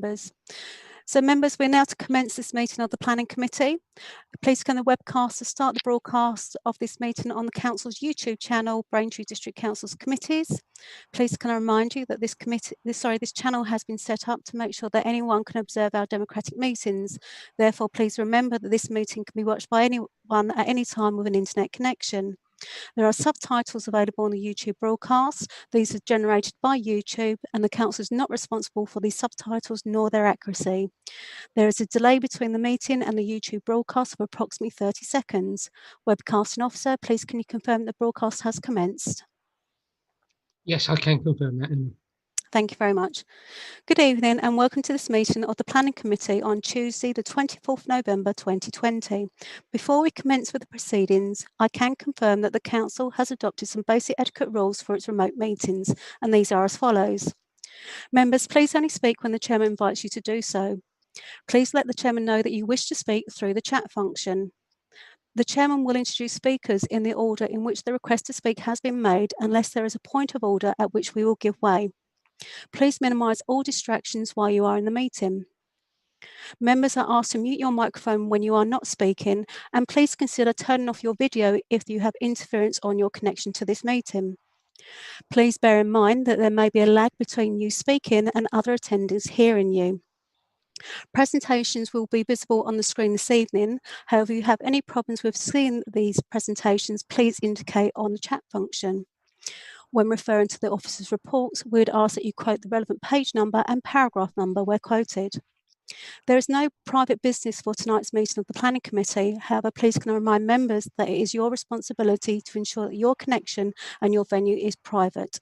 members. So members, we're now to commence this meeting of the Planning Committee. Please can the webcast to start the broadcast of this meeting on the Council's YouTube channel, Braintree District Council's Committees. Please can I remind you that this channel has been set up to make sure that anyone can observe our democratic meetings. Therefore, please remember that this meeting can be watched by anyone at any time with an internet connection. There are subtitles available on the YouTube broadcast. These are generated by YouTube, and the Council is not responsible for these subtitles nor their accuracy. There is a delay between the meeting and the YouTube broadcast of approximately 30 seconds. Webcasting officer, please can you confirm the broadcast has commenced? Yes, I can confirm that, Emma. Thank you very much. Good evening and welcome to this meeting of the Planning Committee on Tuesday, the 24th November 2020. Before we commence with the proceedings, I can confirm that the Council has adopted some basic etiquette rules for its remote meetings, and these are as follows. Members, please only speak when the Chairman invites you to do so. Please let the Chairman know that you wish to speak through the chat function. The Chairman will introduce speakers in the order in which the request to speak has been made, unless there is a point of order at which we will give way. Please minimise all distractions while you are in the meeting. Members are asked to mute your microphone when you are not speaking, and please consider turning off your video if you have interference on your connection to this meeting. Please bear in mind that there may be a lag between you speaking and other attendees hearing you. Presentations will be visible on the screen this evening. However, if you have any problems with seeing these presentations, please indicate on the chat function. When referring to the officer's reports, we would ask that you quote the relevant page number and paragraph number where quoted. There is no private business for tonight's meeting of the Planning Committee. However, please can I remind members that it is your responsibility to ensure that your connection and your venue is private.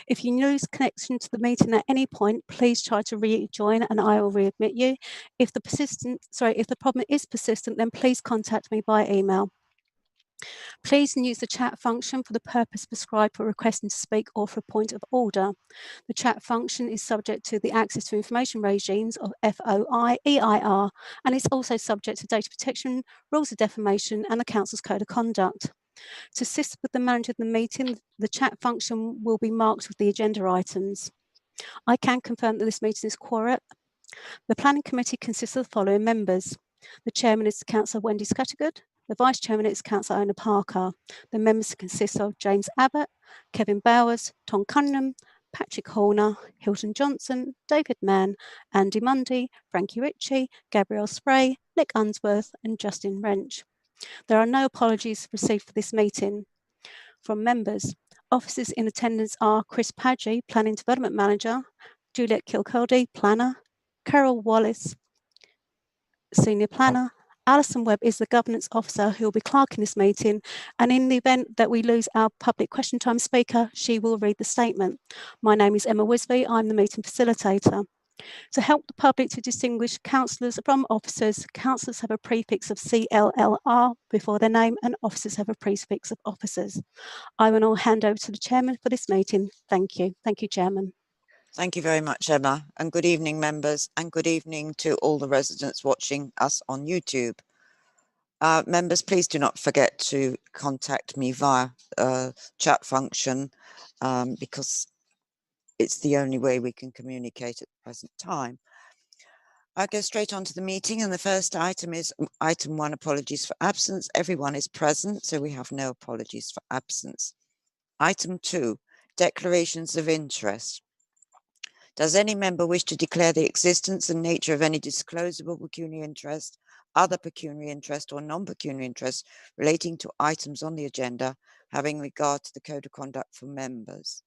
If you lose connection to the meeting at any point, please try to rejoin and I will readmit you. If the problem is persistent, then please contact me by email. Please use the chat function for the purpose prescribed for requesting to speak or for a point of order. The chat function is subject to the access to information regimes of FOI, EIR, and it's also subject to data protection, rules of defamation, and the Council's Code of Conduct. To assist with the manager of the meeting, the chat function will be marked with the agenda items. I can confirm that this meeting is quorate. The Planning Committee consists of the following members. The Chairman is Councillor Wendy Scattergood. The Vice Chairman is Councillor Ona Parker. The members consist of James Abbott, Kevin Bowers, Tom Cunningham, Patrick Horner, Hilton Johnson, David Mann, Andy Mundy, Frankie Ritchie, Gabrielle Spray, Nick Unsworth and Justin Wrench. There are no apologies received for this meeting. From members, officers in attendance are Chris Padgey, Planning Development Manager, Juliet Kilcody, Planner, Carol Wallace, Senior Planner. Alison Webb is the Governance Officer who will be clerking this meeting, and in the event that we lose our public question time speaker, she will read the statement. My name is Emma Wisby, I'm the meeting facilitator. To help the public to distinguish councillors from officers, councillors have a prefix of CLLR before their name and officers have a prefix of officers. I will now hand over to the Chairman for this meeting. Thank you. Thank you, Chairman. Thank you very much, Emma, and good evening, members, and good evening to all the residents watching us on YouTube. Members, please do not forget to contact me via chat function because it's the only way we can communicate at the present time. I'll go straight on to the meeting, and the first item is item 1, apologies for absence. Everyone is present, so we have no apologies for absence. Item 2, declarations of interest. Does any member wish to declare the existence and nature of any disclosable pecuniary interest, other pecuniary interest or non-pecuniary interest relating to items on the agenda having regard to the Code of Conduct for members?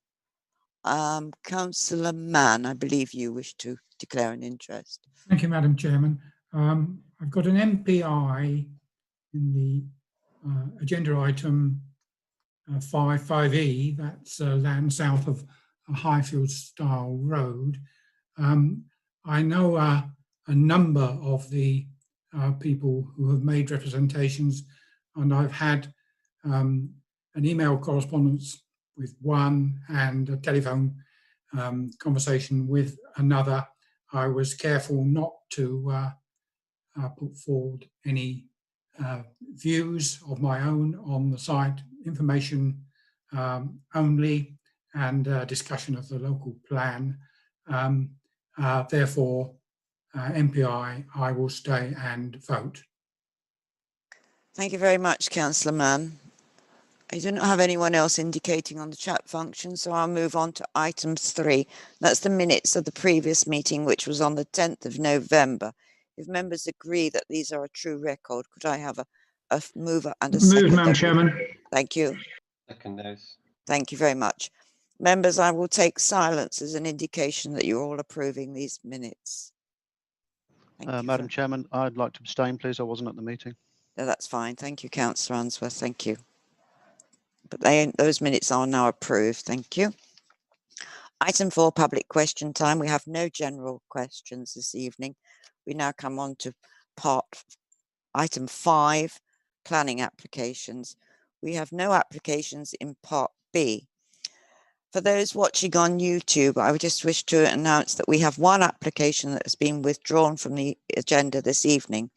Councillor Mann, I believe you wish to declare an interest. Thank you, Madam Chairman. I've got an MPI in the agenda item 5.5e, that's land south of Highfield Style Road. I know a number of the people who have made representations, and I've had an email correspondence with one and a telephone conversation with another. I was careful not to put forward any views of my own on the site, information only, and discussion of the local plan. Therefore, MPI, I will stay and vote. Thank you very much, Councillor Mann. I do not have anyone else indicating on the chat function, so I'll move on to item 3. That's the minutes of the previous meeting, which was on the 10th of November. If members agree that these are a true record, could I have a mover and a second? Move, Madam Chairman. Thank you. Second those. Thank you very much. Members, I will take silence as an indication that you're all approving these minutes. Thank you. Madam Chairman, I'd like to abstain, please. I wasn't at the meeting. No, that's fine. Thank you, Councillor Unsworth. Thank you. But those minutes are now approved. Thank you. Item 4, public question time. We have no general questions this evening. We now come on to item 5, planning applications. We have no applications in part B. For those watching on YouTube, I would just wish to announce that we have one application that has been withdrawn from the agenda this evening,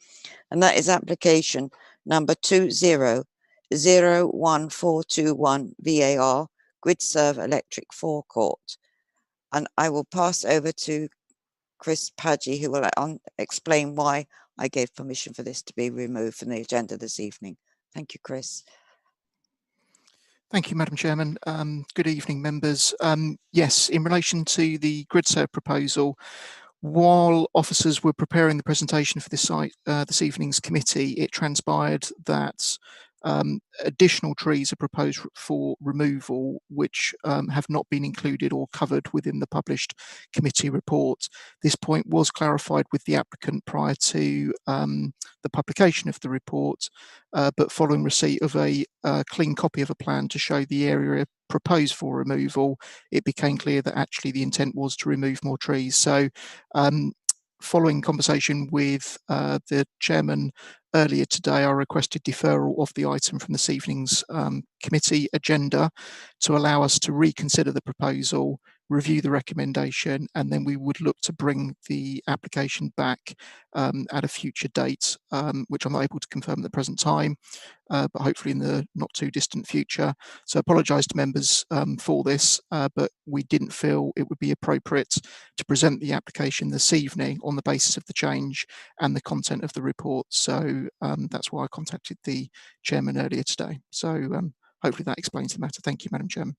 and that is application number 200421 VAR, GridServe Electric Forecourt. And I will pass over to Chris Paggi, who will explain why I gave permission for this to be removed from the agenda this evening. Thank you, Chris. Thank you, Madam Chairman. Good evening, members. Yes, in relation to the GridServe proposal, while officers were preparing the presentation for this evening's committee, it transpired that additional trees are proposed for removal, which have not been included or covered within the published committee report. This point was clarified with the applicant prior to the publication of the report, but following receipt of a clean copy of a plan to show the area proposed for removal, it became clear that actually the intent was to remove more trees. So following conversation with the chairman earlier today, I requested deferral of the item from this evening's committee agenda to allow us to reconsider the proposal, review the recommendation, and then we would look to bring the application back at a future date, which I'm not able to confirm at the present time, but hopefully in the not too distant future. So I apologise to members for this, but we didn't feel it would be appropriate to present the application this evening on the basis of the change and the content of the report. So that's why I contacted the chairman earlier today. So hopefully that explains the matter. Thank you, Madam Chairman.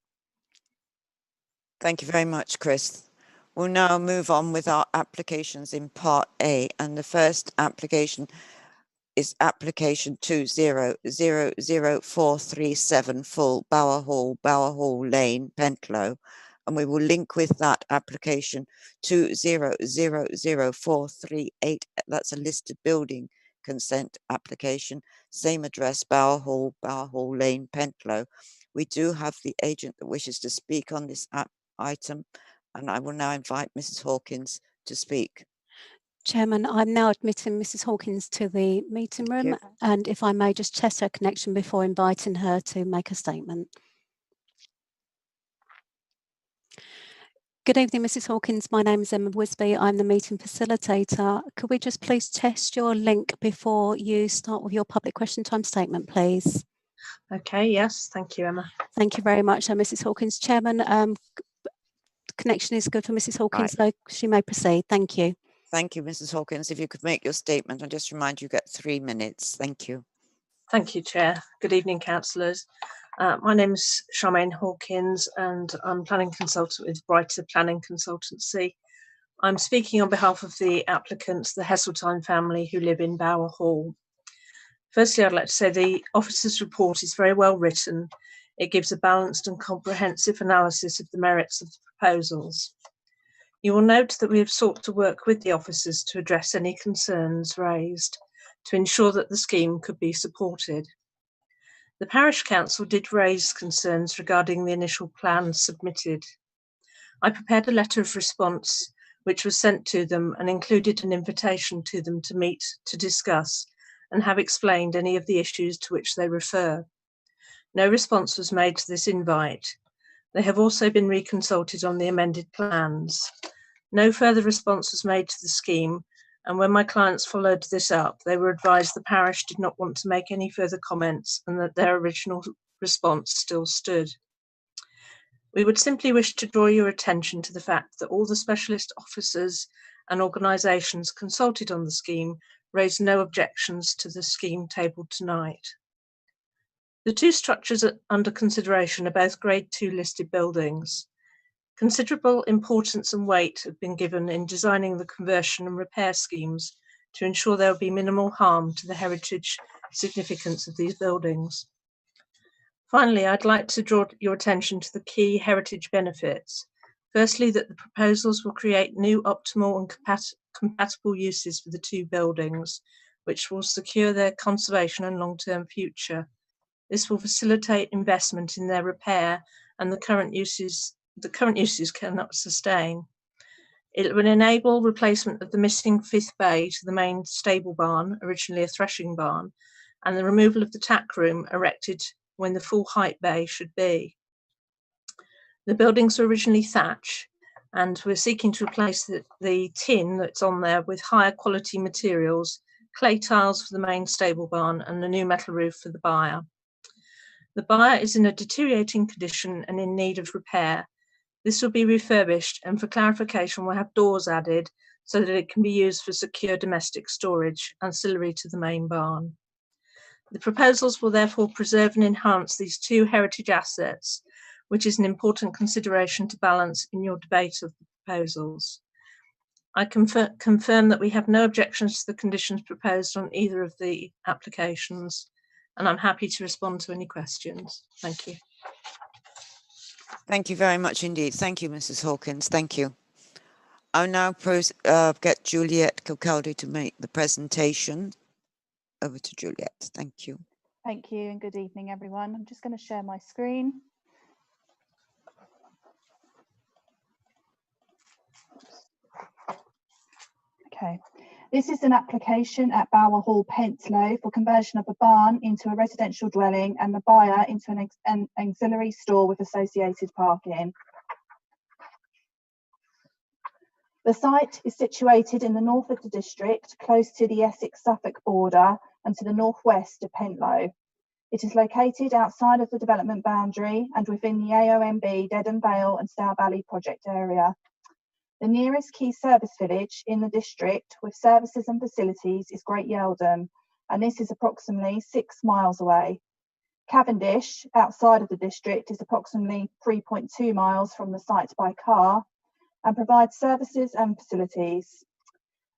Thank you very much, Chris. We'll now move on with our applications in Part A, and the first application is application 200437 full Bower Hall Lane, Pentlow, and we will link with that application 200438. That's a listed building consent application, same address, Bower Hall Lane, Pentlow. We do have the agent that wishes to speak on this item, and I will now invite Mrs. Hawkins to speak. Chairman, I'm now admitting Mrs. Hawkins to the meeting room, and if I may just test her connection before inviting her to make a statement. Good evening, Mrs. Hawkins. My name is Emma Wisby. I'm the meeting facilitator. Could we just please test your link before you start with your public question time statement, please? Okay, yes, thank you, Emma. Thank you very much, Mrs. Hawkins. Chairman, connection is good for Mrs. Hawkins, so she may proceed. Thank you. Thank you, Mrs. Hawkins. If you could make your statement, I'll just remind you get 3 minutes. Thank you. Thank you, Chair. Good evening, councillors. My name is Charmaine Hawkins, and I'm planning consultant with Byre Planning Consultancy. I'm speaking on behalf of the applicants, the Heseltine family, who live in Bower Hall. Firstly, I'd like to say the officer's report is very well written. It gives a balanced and comprehensive analysis of the merits of the proposals. You will note that we have sought to work with the officers to address any concerns raised to ensure that the scheme could be supported. The Parish Council did raise concerns regarding the initial plans submitted. I prepared a letter of response which was sent to them and included an invitation to them to meet to discuss and have explained any of the issues to which they refer. No response was made to this invite. They have also been reconsulted on the amended plans. No further response was made to the scheme, and when my clients followed this up, they were advised the parish did not want to make any further comments and that their original response still stood. We would simply wish to draw your attention to the fact that all the specialist officers and organisations consulted on the scheme raised no objections to the scheme tabled tonight. The two structures under consideration are both Grade 2 listed buildings. Considerable importance and weight have been given in designing the conversion and repair schemes to ensure there will be minimal harm to the heritage significance of these buildings. Finally, I'd like to draw your attention to the key heritage benefits. Firstly, that the proposals will create new optimal and compatible uses for the two buildings, which will secure their conservation and long-term future. This will facilitate investment in their repair and the current uses cannot sustain. It will enable replacement of the missing fifth bay to the main stable barn, originally a threshing barn, and the removal of the tack room erected when the full height bay should be. The buildings were originally thatch, and we're seeking to replace the tin that's on there with higher quality materials, clay tiles for the main stable barn and a new metal roof for the byre. The byre is in a deteriorating condition and in need of repair. This will be refurbished, and for clarification we'll have doors added so that it can be used for secure domestic storage, ancillary to the main barn. The proposals will therefore preserve and enhance these two heritage assets, which is an important consideration to balance in your debate of the proposals. I confirm that we have no objections to the conditions proposed on either of the applications, and I'm happy to respond to any questions. Thank you. Thank you very much indeed. Thank you, Mrs. Hawkins. Thank you. I'll now get Juliet Kilcaldy to make the presentation. Over to Juliet. Thank you. Thank you and good evening, everyone. I'm just going to share my screen. Okay, this is an application at Byre Hall, Penslow, for conversion of a barn into a residential dwelling and the byre into an auxiliary store with associated parking. The site is situated in the north of the district, close to the Essex-Suffolk border and to the northwest of Pentlow. It is located outside of the development boundary and within the AONB Dedham Vale and Stour Valley project area. The nearest key service village in the district with services and facilities is Great Yeldham, and this is approximately 6 miles away. Cavendish, outside of the district, is approximately 3.2 miles from the site by car and provides services and facilities.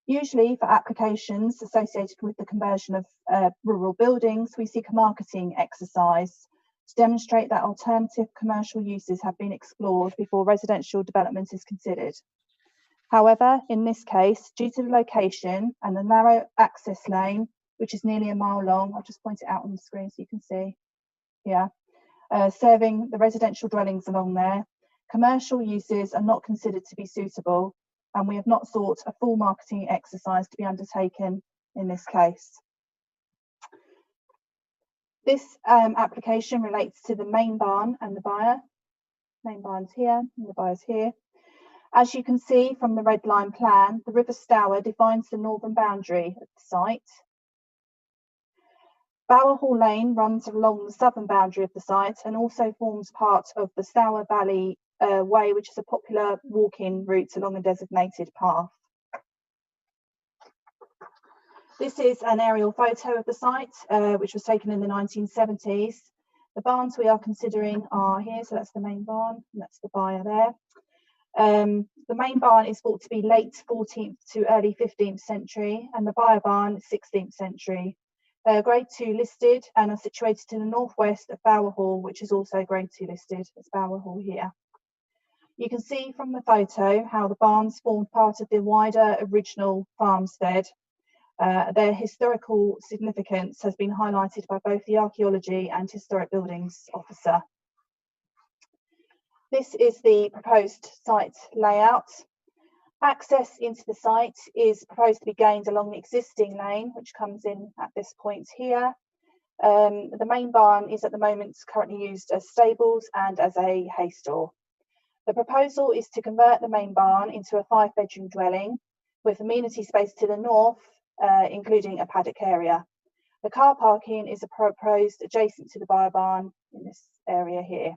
Usually for applications associated with the conversion of rural buildings, we seek a marketing exercise to demonstrate that alternative commercial uses have been explored before residential development is considered. However, in this case, due to the location and the narrow access lane, which is nearly a mile long, I'll just point it out on the screen so you can see, serving the residential dwellings along there, commercial uses are not considered to be suitable, and we have not sought a full marketing exercise to be undertaken in this case. This application relates to the main barn and the byre. Main barn's here and the byre's here. As you can see from the red line plan, the River Stour defines the northern boundary of the site. Byre Hall Lane runs along the southern boundary of the site and also forms part of the Stour Valley Way, which is a popular walking route along a designated path. This is an aerial photo of the site, which was taken in the 1970s. The barns we are considering are here, so that's the main barn, and that's the byre there. The main barn is thought to be late 14th to early 15th century, and the byre barn is 16th century. They are Grade 2 listed and are situated to the northwest of Byre Hall, which is also Grade 2 listed. It's Byre Hall here. You can see from the photo how the barns formed part of the wider original farmstead. Their historical significance has been highlighted by both the Archaeology and Historic Buildings Officer. This is the proposed site layout. Access into the site is proposed to be gained along the existing lane, which comes in at this point here. The main barn is at the moment currently used as stables and as a hay store. The proposal is to convert the main barn into a 5-bedroom dwelling with amenity space to the north, including a paddock area. The car parking is proposed adjacent to the byre barn in this area here.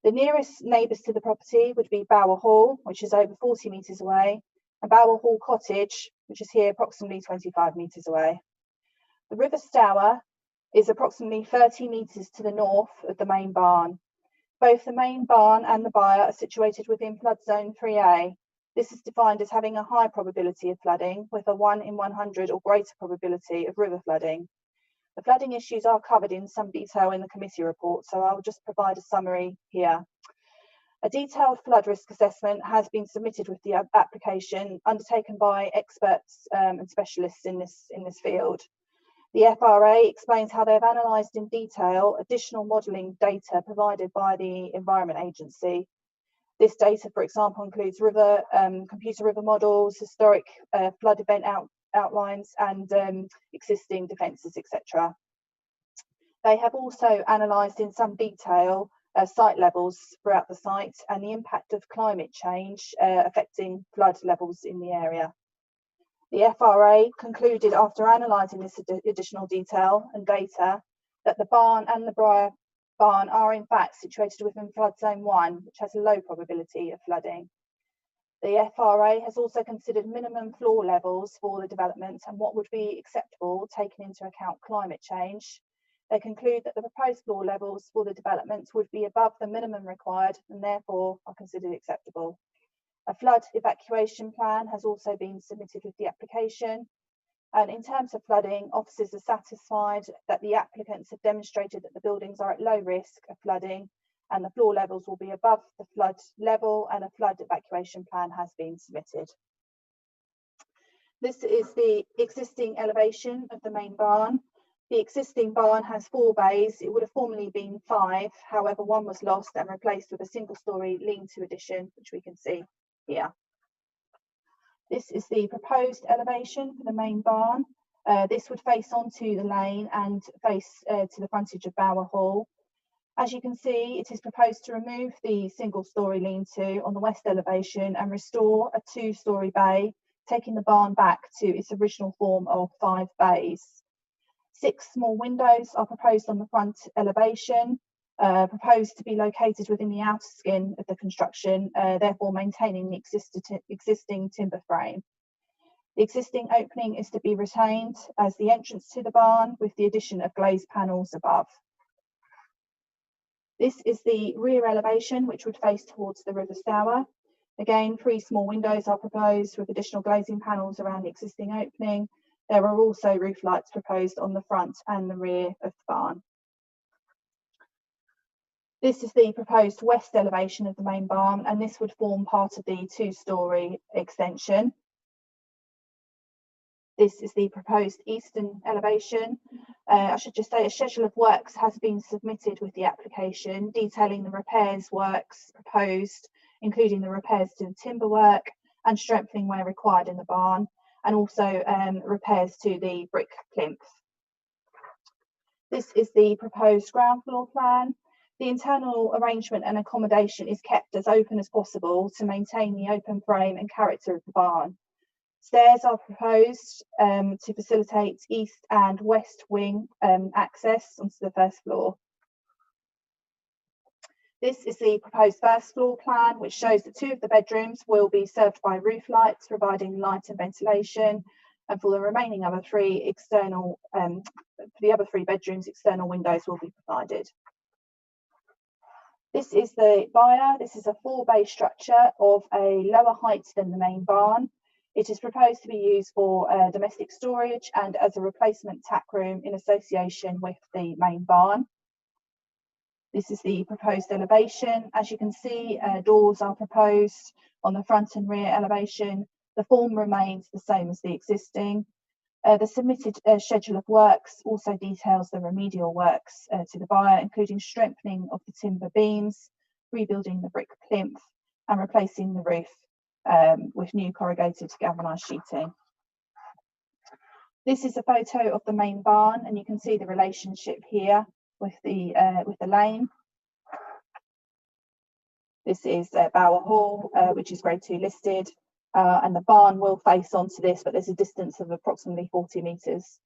The nearest neighbours to the property would be Byre Hall, which is over 40 metres away, and Byre Hall Cottage, which is here approximately 25 metres away. The River Stour is approximately 30 metres to the north of the main barn. Both the main barn and the byre are situated within flood zone 3A. This is defined as having a high probability of flooding with a 1 in 100 or greater probability of river flooding. The flooding issues are covered in some detail in the committee report, so I'll just provide a summary here. A detailed flood risk assessment has been submitted with the application, undertaken by experts and specialists in this field. The FRA explains how they've analysed in detail additional modelling data provided by the Environment Agency. This data, for example, includes computer river models, historic flood event outlines, and existing defences, etc. They have also analysed in some detail site levels throughout the site and the impact of climate change affecting flood levels in the area. The FRA concluded, after analysing this additional detail and data, that the barn and the Byre barn are in fact situated within flood zone 1, which has a low probability of flooding. The FRA has also considered minimum floor levels for the development and what would be acceptable taking into account climate change. They conclude that the proposed floor levels for the development would be above the minimum required and therefore are considered acceptable. A flood evacuation plan has also been submitted with the application. And in terms of flooding, officers are satisfied that the applicants have demonstrated that the buildings are at low risk of flooding and the floor levels will be above the flood level, and a flood evacuation plan has been submitted. This is the existing elevation of the main barn. The existing barn has 4 bays. It would have formerly been 5, however, one was lost and replaced with a single-storey lean-to addition, which we can see here. This is the proposed elevation for the main barn. This would face onto the lane and face to the frontage of Byre Hall. As you can see, it is proposed to remove the single-storey lean-to on the west elevation and restore a 2-storey bay, taking the barn back to its original form of 5 bays. 6 small windows are proposed on the front elevation, proposed to be located within the outer skin of the construction, therefore maintaining the existing timber frame. The existing opening is to be retained as the entrance to the barn with the addition of glazed panels above. This is the rear elevation, which would face towards the River Stour. Again, 3 small windows are proposed with additional glazing panels around the existing opening. There are also roof lights proposed on the front and the rear of the barn. This is the proposed west elevation of the main barn, and this would form part of the 2-storey extension. This is the proposed eastern elevation. I should just say a schedule of works has been submitted with the application, detailing the repairs works proposed, including the repairs to the timber work and strengthening where required in the barn, and also repairs to the brick plinth. This is the proposed ground floor plan. The internal arrangement and accommodation is kept as open as possible to maintain the open frame and character of the barn. Stairs are proposed to facilitate east and west wing access onto the first floor. This is the proposed first floor plan, which shows that 2 of the bedrooms will be served by roof lights, providing light and ventilation, and for the remaining other 3 external, for the other 3 bedrooms, external windows will be provided. This is the Byre. This is a 4-bay structure of a lower height than the main barn. It is proposed to be used for domestic storage and as a replacement tack room in association with the main barn. This is the proposed elevation. As you can see, doors are proposed on the front and rear elevation. The form remains the same as the existing. The submitted schedule of works also details the remedial works to the Byre, including strengthening of the timber beams, rebuilding the brick plinth, and replacing the roof with new corrugated galvanised sheeting. This is a photo of the main barn, and you can see the relationship here with the lane. This is Byre Hall, which is grade 2 listed, and the barn will face onto this, but there's a distance of approximately 40 metres.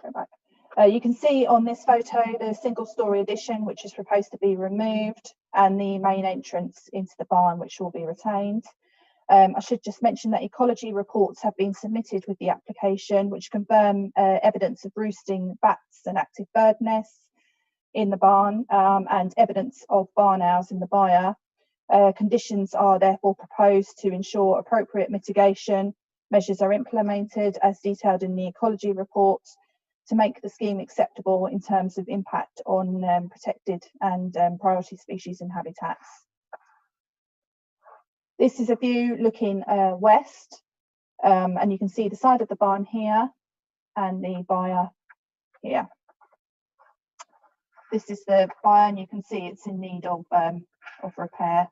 Go back. You can see on this photo the single-storey addition, which is proposed to be removed, and the main entrance into the barn, which will be retained. I should just mention that ecology reports have been submitted with the application, which confirm evidence of roosting bats and active bird nests in the barn, and evidence of barn owls in the byre. Conditions are therefore proposed to ensure appropriate mitigation measures are implemented as detailed in the ecology report to make the scheme acceptable in terms of impact on protected and priority species and habitats. This is a view looking west, and you can see the side of the barn here and the byre here. This is the byre, and you can see it's in need of repair.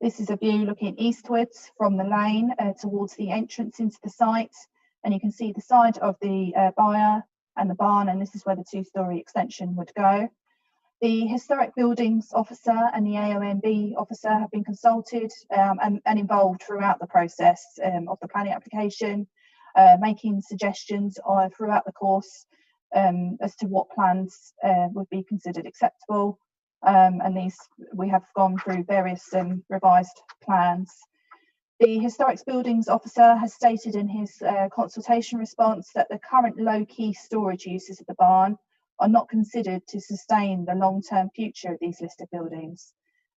This is a view looking eastwards from the lane towards the entrance into the site, and you can see the side of the byre and the barn, and this is where the two-storey extension would go. The Historic Buildings Officer and the AONB Officer have been consulted and involved throughout the process of the planning application, making suggestions throughout the course as to what plans would be considered acceptable. And these, we have gone through various revised plans. The Historic Buildings Officer has stated in his consultation response that the current low-key storage uses of the barn are not considered to sustain the long-term future of these listed buildings.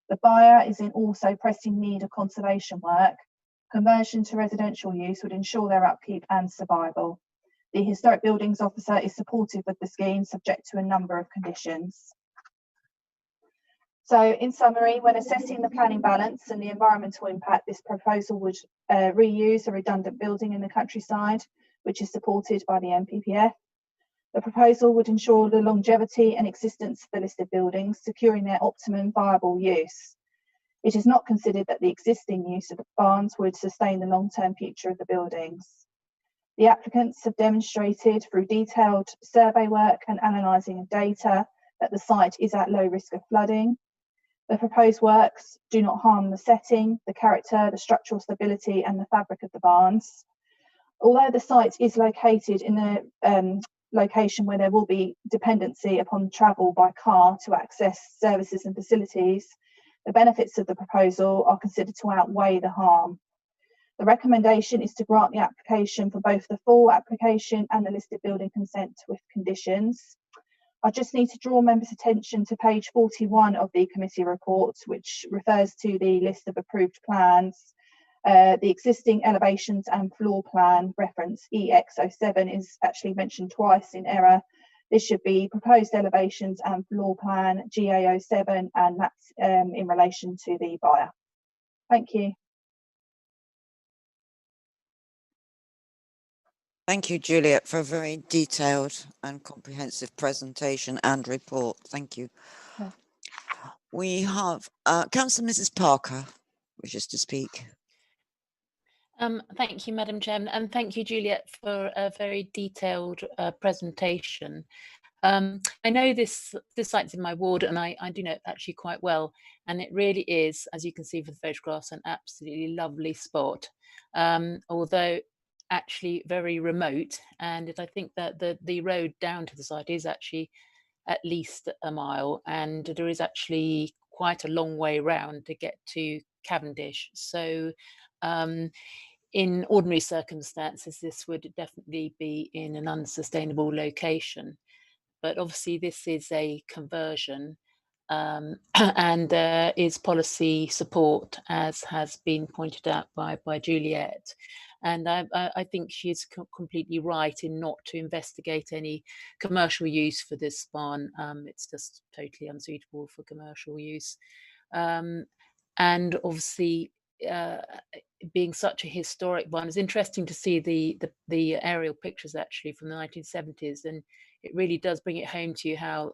The byre is in also pressing need of conservation work. Conversion to residential use would ensure their upkeep and survival. The Historic Buildings Officer is supportive of the scheme, subject to a number of conditions. So in summary, when assessing the planning balance and the environmental impact, this proposal would reuse a redundant building in the countryside, which is supported by the NPPF. The proposal would ensure the longevity and existence of the listed buildings, securing their optimum viable use. It is not considered that the existing use of the barns would sustain the long-term future of the buildings. The applicants have demonstrated through detailed survey work and analysing of data that the site is at low risk of flooding. The proposed works do not harm the setting, the character, the structural stability and the fabric of the barns. Although the site is located in a location where there will be dependency upon travel by car to access services and facilities, the benefits of the proposal are considered to outweigh the harm. The recommendation is to grant the application for both the full application and the listed building consent with conditions. I just need to draw members' attention to page 41 of the committee report, which refers to the list of approved plans. The existing elevations and floor plan reference EX07 is actually mentioned twice in error. This should be proposed elevations and floor plan GA07, and that's in relation to the byre. Thank you. Thank you, Juliet, for a very detailed and comprehensive presentation and report. Thank you. Okay. We have Councillor Mrs. Parker wishes to speak. Thank you, Madam Chairman, and thank you, Juliet, for a very detailed presentation. I know this site's in my ward, and I do know it actually quite well, and it really is, as you can see from the photographs, an absolutely lovely spot, although actually very remote. And I think that the road down to the site is actually at least a mile, and there is actually quite a long way round to get to Cavendish. So in ordinary circumstances, this would definitely be in an unsustainable location. But obviously this is a conversion, and there is policy support, as has been pointed out by Juliet. And I think she is completely right in not to investigate any commercial use for this barn. It's just totally unsuitable for commercial use. And obviously, being such a historic one, it's interesting to see the aerial pictures actually from the 1970s, and it really does bring it home to you how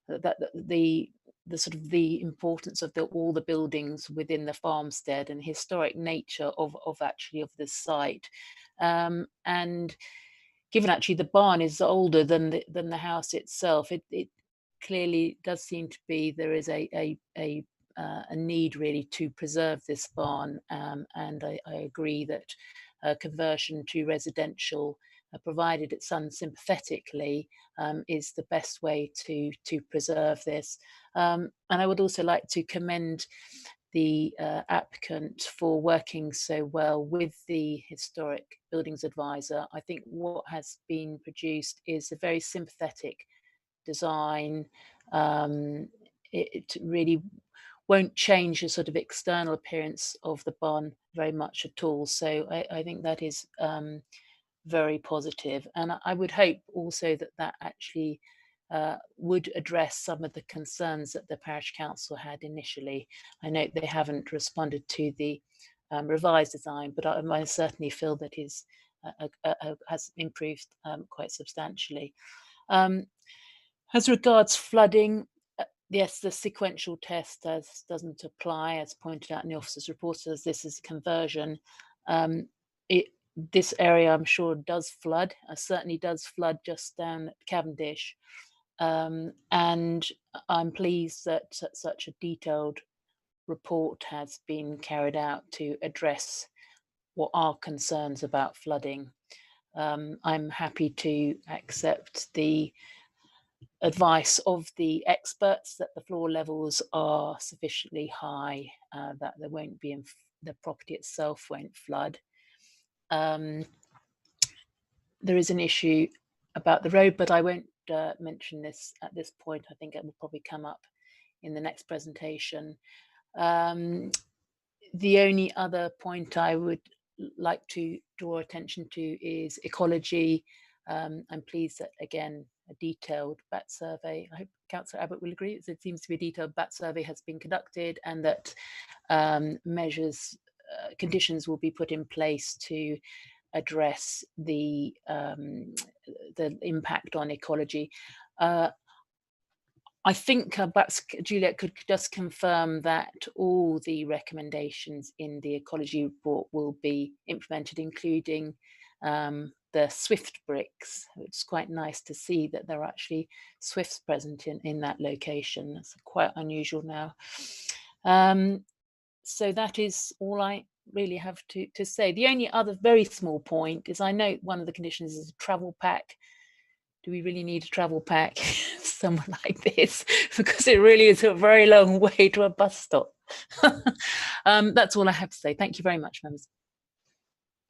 that the sort of the importance of all the buildings within the farmstead and historic nature of this site, and given actually the barn is older than the house itself, it clearly does seem to be there is a need really to preserve this barn, and I agree that conversion to residential provided it's done sympathetically, is the best way to preserve this. And I would also like to commend the applicant for working so well with the Historic Buildings Advisor. I think what has been produced is a very sympathetic design. It really won't change the sort of external appearance of the barn very much at all. So I think that is very positive. And I would hope also that that actually would address some of the concerns that the parish council had initially. I know they haven't responded to the revised design, but I certainly feel that is has improved quite substantially. As regards flooding, yes, the sequential test doesn't apply, as pointed out in the officer's report, as this is conversion. This area, I'm sure, does flood, certainly does flood just down at Cavendish. And I'm pleased that such a detailed report has been carried out to address what are concerns about flooding. I'm happy to accept the advice of the experts that the floor levels are sufficiently high, that there won't be, the property itself won't flood. There is an issue about the road, but I won't mention this at this point. I think it will probably come up in the next presentation. The only other point I would like to draw attention to is ecology. I'm pleased that, again, a detailed bat survey, I hope Councillor Abbott will agree, it seems to be a detailed bat survey has been conducted, and that measures, conditions will be put in place to address the impact on ecology. I think perhaps Juliet could just confirm that all the recommendations in the ecology report will be implemented, including the Swift bricks. It's quite nice to see that there are actually Swifts present in that location. That's quite unusual now. So that is all I really have to say. The only other very small point is, I know one of the conditions is a travel pack. Do we really need a travel pack somewhere like this? Because it really is a very long way to a bus stop. That's all I have to say. Thank you very much, members.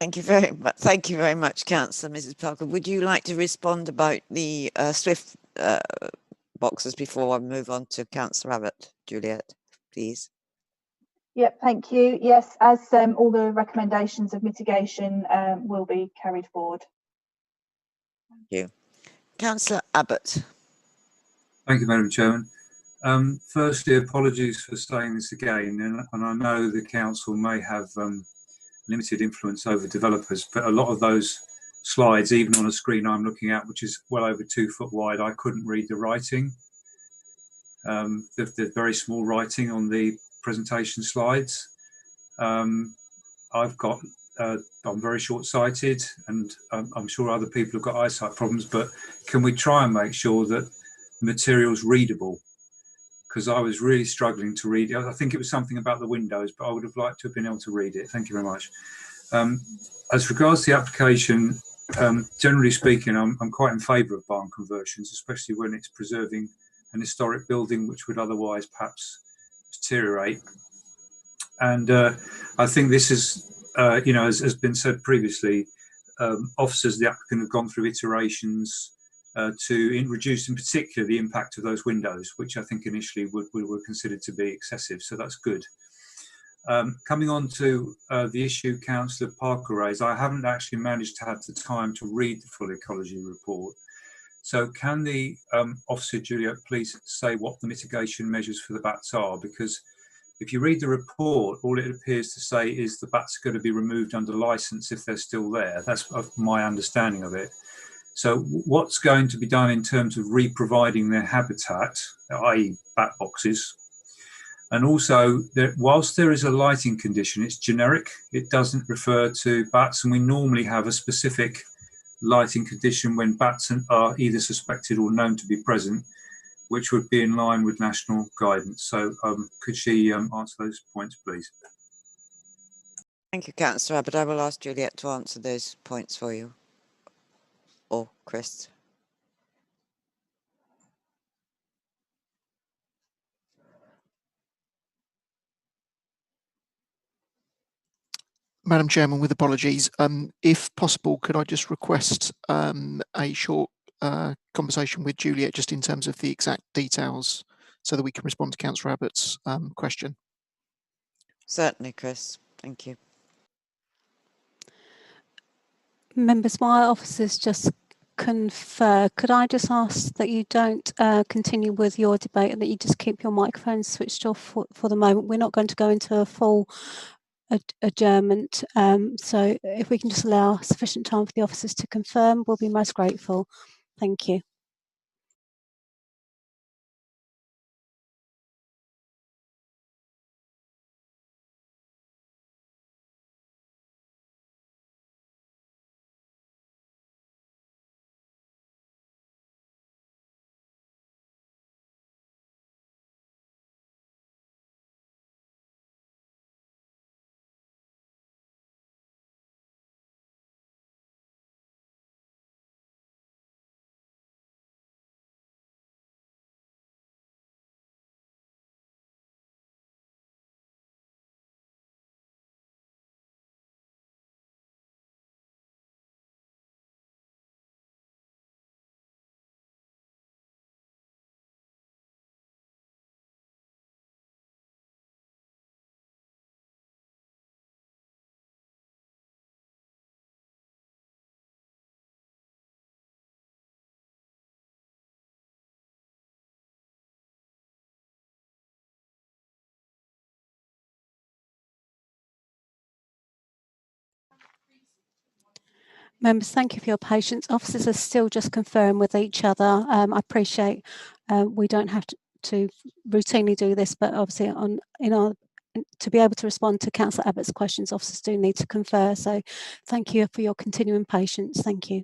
Thank you very much. Thank you very much, Councillor Mrs. Parker. Would you like to respond about the Swift boxes before I move on to Councillor Abbott? Juliet, please. Yep, thank you. Yes, as all the recommendations of mitigation will be carried forward. Thank you. Councillor Abbott. Thank you, Madam Chairman. Firstly, apologies for saying this again, and I know the council may have limited influence over developers, but a lot of those slides, even on a screen I'm looking at, which is well over 2 foot wide, I couldn't read the writing. The very small writing on the presentation slides. I'm very short-sighted, and I'm sure other people have got eyesight problems, but can we try and make sure that the material's readable? Because I was really struggling to read it. I think it was something about the windows, but I would have liked to have been able to read it. Thank you very much. As regards to the application, generally speaking, I'm quite in favour of barn conversions, especially when it's preserving an historic building which would otherwise perhaps deteriorate. And I think this is, you know, as has been said previously, officers, the applicant, have gone through iterations to reduce in particular the impact of those windows, which I think initially were considered to be excessive, so that's good. Coming on to the issue Councillor Parker raised, I haven't actually managed to have the time to read the full ecology report. So can the Officer Juliet please say what the mitigation measures for the bats are? Because if you read the report, all it appears to say is the bats are going to be removed under licence if they're still there. That's my understanding of it. So what's going to be done in terms of re-providing their habitat, i.e. bat boxes? And also, whilst there is a lighting condition, it's generic. It doesn't refer to bats, and we normally have a specific lighting condition when bats are either suspected or known to be present, which would be in line with national guidance. So could she answer those points, please? Thank you, Councillor Abbott. I will ask Juliet to answer those points for you. or Chris? Madam Chairman, with apologies, if possible, could I just request a short conversation with Juliet just in terms of the exact details so that we can respond to Councillor Abbott's question? Certainly, Chris. Thank you. Members, while officers just confer, could I just ask that you don't continue with your debate and that you just keep your microphones switched off for the moment? We're not going to go into a full adjournment, so if we can just allow sufficient time for the officers to confirm, we'll be most grateful. Thank you. Members, thank you for your patience. Officers are still just conferring with each other. I appreciate we don't have to routinely do this, but obviously to be able to respond to Councillor Abbott's questions, officers do need to confer. So thank you for your continuing patience. Thank you.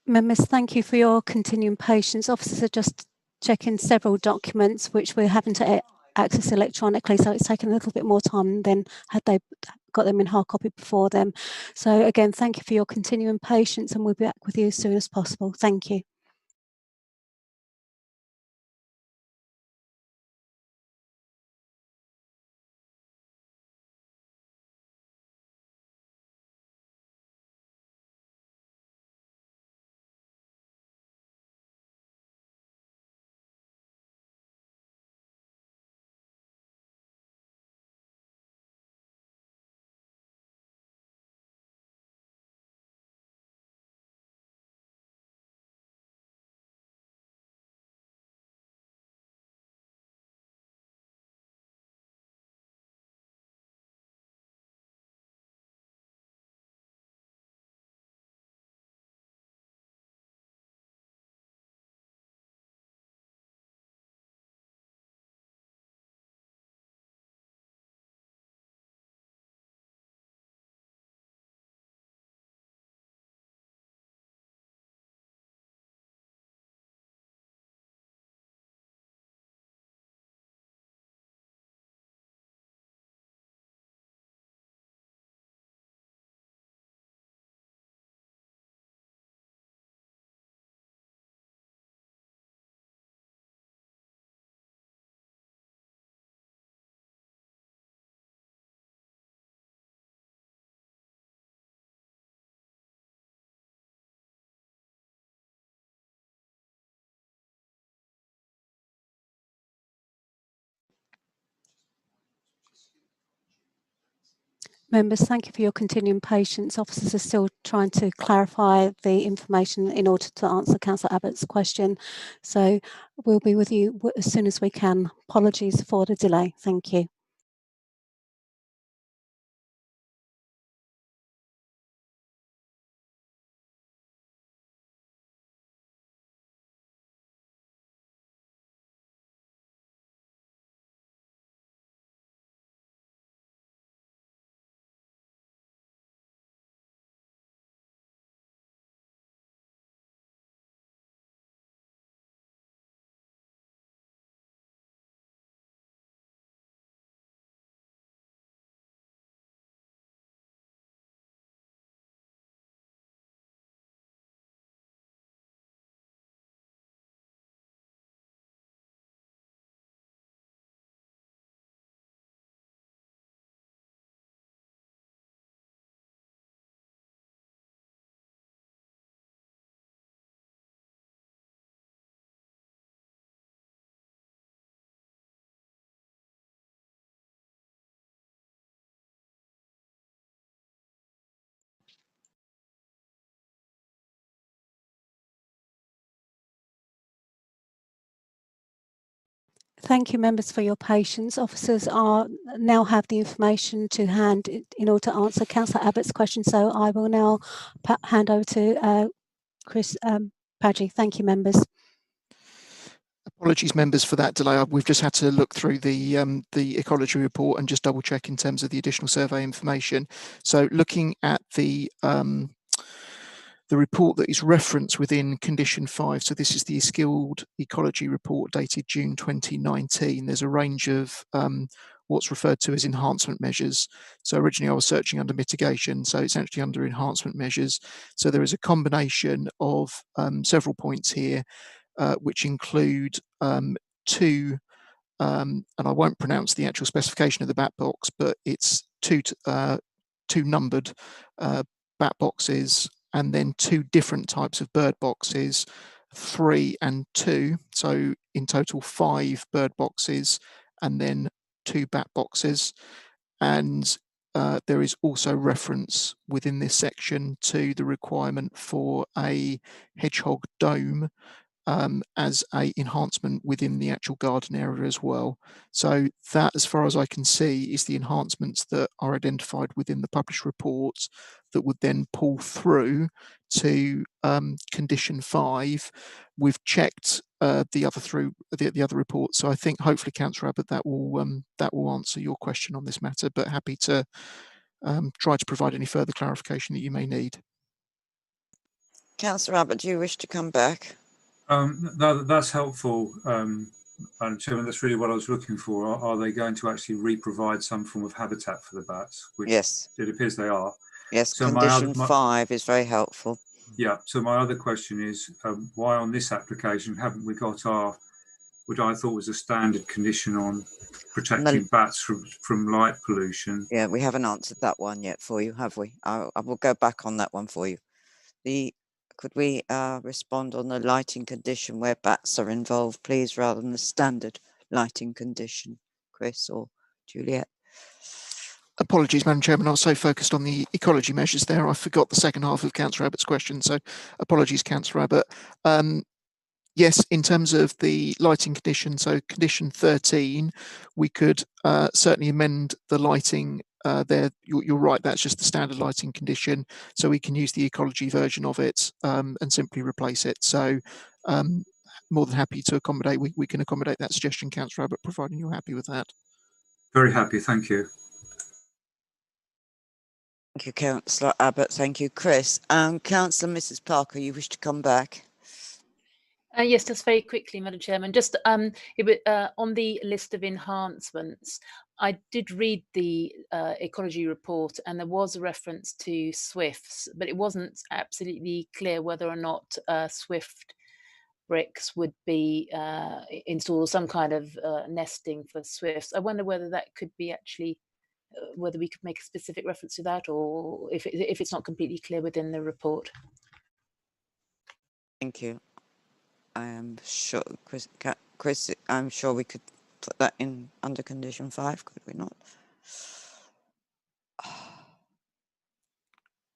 Members, thank you for your continuing patience. Officers are just checking several documents which we're having to access electronically, so it's taken a little bit more time than had they got them in hard copy before them. So again, thank you for your continuing patience, and we'll be back with you as soon as possible. Thank you. Members, thank you for your continuing patience. Officers are still trying to clarify the information in order to answer Councillor Abbott's question. So we'll be with you as soon as we can. Apologies for the delay. Thank you. Thank you, members, for your patience. Officers now have the information to hand in order to answer Councillor Abbott's question. So I will now hand over to Chris Padgey. Thank you, members. Apologies, members, for that delay. We've just had to look through the ecology report and just double check in terms of the additional survey information. So looking at the report that is referenced within condition 5, so this is the skilled ecology report dated June 2019. There's a range of what's referred to as enhancement measures. So originally I was searching under mitigation, so it's actually under enhancement measures. So there is a combination of several points here, which include two, and I won't pronounce the actual specification of the bat box, but it's two numbered bat boxes, and then 2 different types of bird boxes, 3 and 2. So in total 5 bird boxes, and then 2 bat boxes. And there is also reference within this section to the requirement for a hedgehog dome as a enhancement within the actual garden area as well. So that, as far as I can see, is the enhancements that are identified within the published reports that would then pull through to condition 5. We've checked the other reports, so I think hopefully, Councillor Abbott, that will answer your question on this matter, but happy to try to provide any further clarification that you may need. Councillor Abbott, do you wish to come back? No, that's helpful, Madam Chairman. That's really what I was looking for. Are they going to actually re-provide some form of habitat for the bats? Which yes, it appears they are. Yes, so condition 5 is very helpful. Yeah, so my other question is, why on this application haven't we got our, what I thought was a standard condition on protecting bats from light pollution? Yeah, we haven't answered that one yet for you, have we? I will go back on that one for you. Could we respond on the lighting condition where bats are involved, please, rather than the standard lighting condition, Chris or Juliet? Apologies, Madam Chairman, I was so focused on the ecology measures there, I forgot the second half of Councillor Abbott's question, so apologies, Councillor Abbott. Yes, in terms of the lighting condition, so condition 13, we could certainly amend the lighting there. You're right, that's just the standard lighting condition, so we can use the ecology version of it and simply replace it. So more than happy to accommodate, we can accommodate that suggestion, Councillor Abbott, providing you're happy with that. Very happy, thank you. Thank you, Councillor Abbott. Thank you, Chris. Councillor Mrs. Parker, you wish to come back? Yes, just very quickly, Madam Chairman. Just on the list of enhancements, I did read the ecology report, and there was a reference to swifts, but it wasn't absolutely clear whether or not swift bricks would be installed, some kind of nesting for swifts. I wonder whether that could be actually, whether we could make a specific reference to that, or if it's not completely clear within the report. Thank you. I am sure, Chris, I'm sure we could put that in under condition 5, could we not?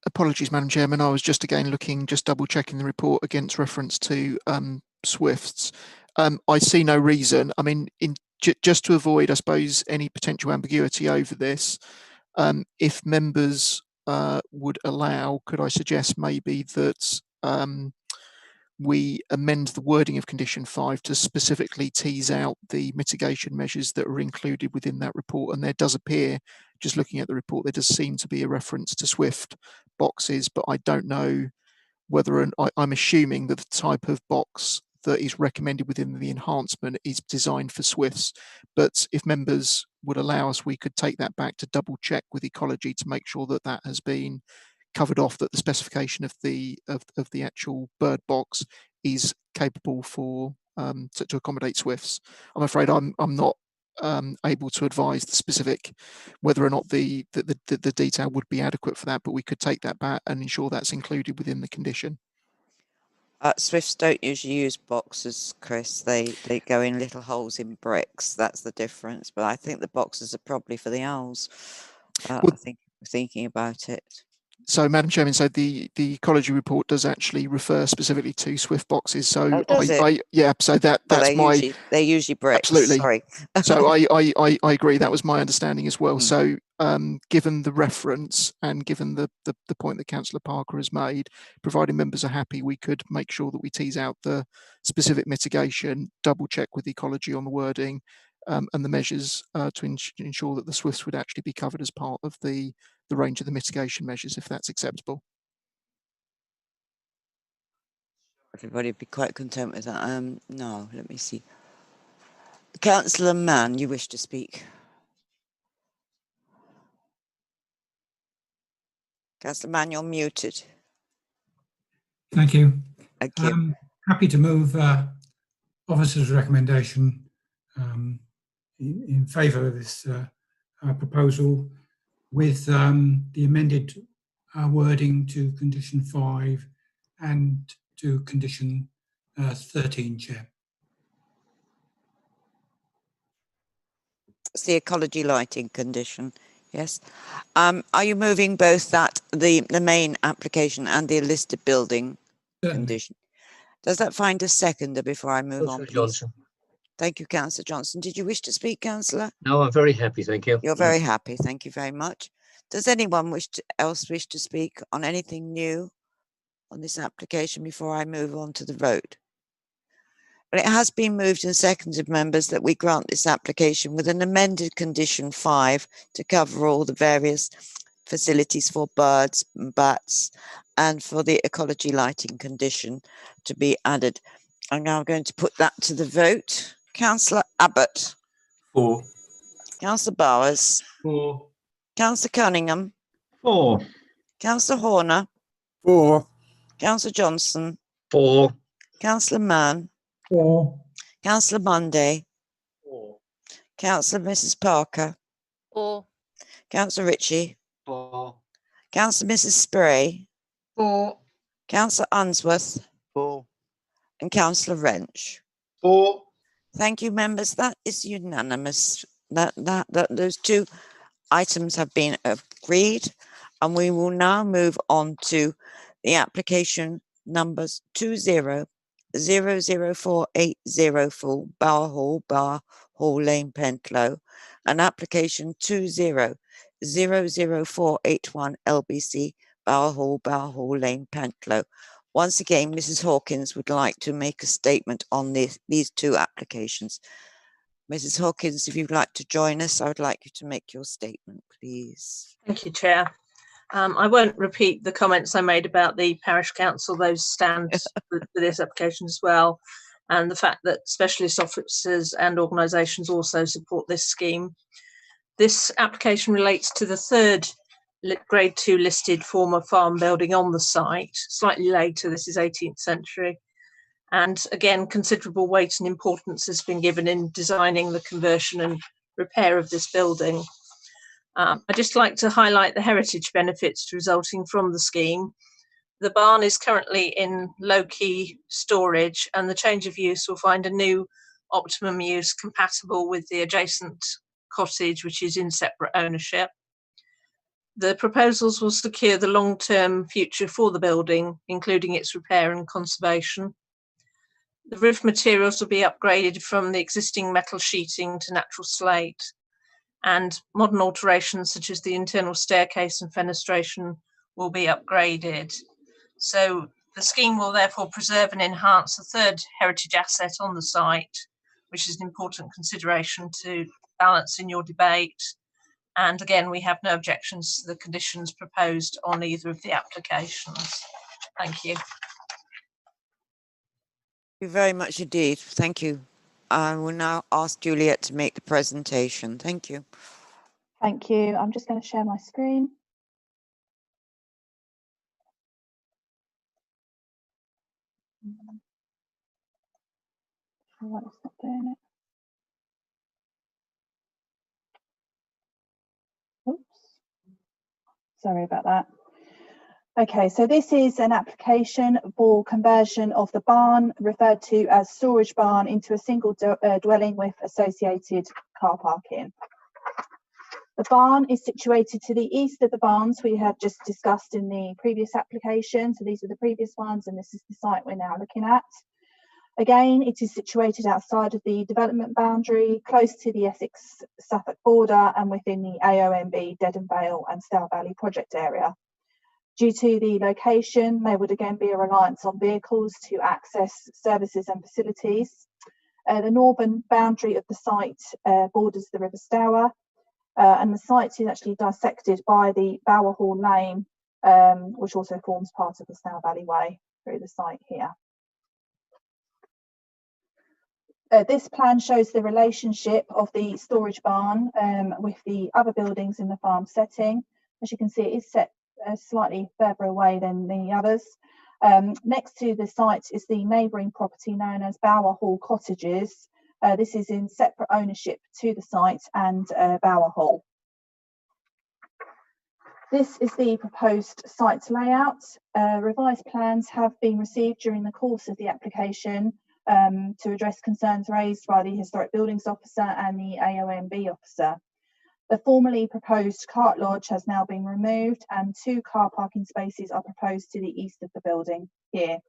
Apologies, Madam Chairman. I was just again looking, just double checking the report against reference to Swifts. I see no reason. I mean, just to avoid, I suppose, any potential ambiguity over this, if members would allow, could I suggest maybe that we amend the wording of condition 5 to specifically tease out the mitigation measures that are included within that report. And there does appear, just looking at the report, there does seem to be a reference to Swift boxes, but I don't know whether, I'm assuming that the type of box that is recommended within the enhancement is designed for Swifts. But if members would allow us, we could take that back to double check with ecology to make sure that that has been covered off, that the specification of the actual bird box is capable for to accommodate Swifts. I'm afraid I'm not able to advise the specific whether or not the detail would be adequate for that, but we could take that back and ensure that's included within the condition. Swifts don't usually use boxes, Chris. They go in little holes in bricks. That's the difference. But I think the boxes are probably for the owls. I think thinking about it. So, Madam Chairman, so the ecology report does actually refer specifically to Swift boxes. So, does it? Yeah. So that's they're usually bricks. Absolutely. Sorry. So I agree. That was my understanding as well. Mm. So, given the reference and given the point that Councillor Parker has made, providing members are happy, we could make sure that we tease out the specific mitigation, double check with ecology on the wording, and the measures to ensure that the Swifts would actually be covered as part of the range of the mitigation measures, if that's acceptable. Everybody would be quite content with that. No, let me see. Councillor Mann, you wish to speak? Councillor Mann, you're muted. Thank you. Thank you. I'm happy to move officer's recommendation in favour of this proposal, with the amended wording to condition 5 and to condition 13, Chair. It's the ecology lighting condition. Yes. Are you moving both that the main application and the listed building condition? Does that find a seconder before I move on, please? Johnson. Thank you, Councillor Johnson. Did you wish to speak, Councillor? No, I'm very happy, thank you. You're very happy. Thank you very much. Does anyone else wish to speak on anything new on this application before I move on to the vote? Well, it has been moved and seconded, members, that we grant this application with an amended condition 5 to cover all the various facilities for birds and bats, and for the ecology lighting condition to be added. I'm now going to put that to the vote. Councillor Abbott. 4. Councillor Bowers. 4. Councillor Cunningham. 4. Councillor Horner. 4. Councillor Johnson. 4. Councillor Mann. 4. Councillor Monday. 4. Councillor Mrs. Parker. 4. Councillor Ritchie. 4. Councillor Mrs. Spray. 4. Councillor Unsworth. 4. And Councillor Wrench. 4. Thank you, members. That is unanimous. Those two items have been agreed, and we will now move on to the application numbers 20004804 for Byre Hall Lane, Pentlow, and application 20004881 LBC Byre Hall Lane, Pentlow. Once again, Mrs. Hawkins would like to make a statement on these two applications. Mrs. Hawkins, if you'd like to join us, I would like you to make your statement, please. Thank you, Chair. I won't repeat the comments I made about the parish council. Those stand for this application as well, and the fact that specialist officers and organisations also support this scheme. This application relates to the third Grade 2 listed former farm building on the site, slightly later. This is 18th century. And again, considerable weight and importance has been given in designing the conversion and repair of this building. I'd just like to highlight the heritage benefits resulting from the scheme. The barn is currently in low-key storage, and the change of use will find a new optimum use compatible with the adjacent cottage, which is in separate ownership. The proposals will secure the long-term future for the building, including its repair and conservation. The roof materials will be upgraded from the existing metal sheeting to natural slate, and modern alterations such as the internal staircase and fenestration will be upgraded. So the scheme will therefore preserve and enhance the third heritage asset on the site, which is an important consideration to balance in your debate. And again, we have no objections to the conditions proposed on either of the applications. Thank you. Thank you very much indeed. Thank you. I will now ask Juliet to make the presentation. Thank you. Thank you. I'm just going to share my screen. Oh, it's not doing it. Oops. Sorry about that. Okay, so this is an application for conversion of the barn, referred to as storage barn, into a single dwelling with associated car parking. The barn is situated to the east of the barns we have just discussed in the previous application. So these are the previous ones, and this is the site we're now looking at. Again, it is situated outside of the development boundary, close to the Essex-Suffolk border and within the AONB Dedham Vale and Stour Valley project area. Due to the location, there would again be a reliance on vehicles to access services and facilities. The northern boundary of the site borders the River Stour, and the site is actually dissected by the Byre Hall Lane, which also forms part of the Stour Valley Way through the site here. This plan shows the relationship of the storage barn with the other buildings in the farm setting. As you can see, it is set slightly further away than the others. Next to the site is the neighbouring property known as Byre Hall Cottages. This is in separate ownership to the site and Byre Hall. This is the proposed site layout. Revised plans have been received during the course of the application to address concerns raised by the Historic Buildings Officer and the AONB Officer. The formerly proposed cart lodge has now been removed, and 2 car parking spaces are proposed to the east of the building here.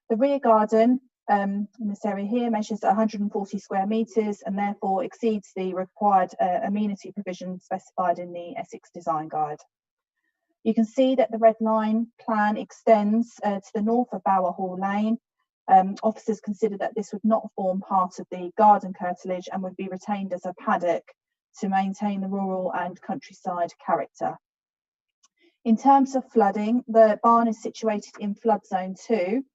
The rear garden in this area here measures 140 square metres and therefore exceeds the required amenity provision specified in the Essex Design Guide. You can see that the red line plan extends to the north of Byre Hall Lane. Officers consider that this would not form part of the garden curtilage and would be retained as a paddock to maintain the rural and countryside character. In terms of flooding, the barn is situated in flood zone 2,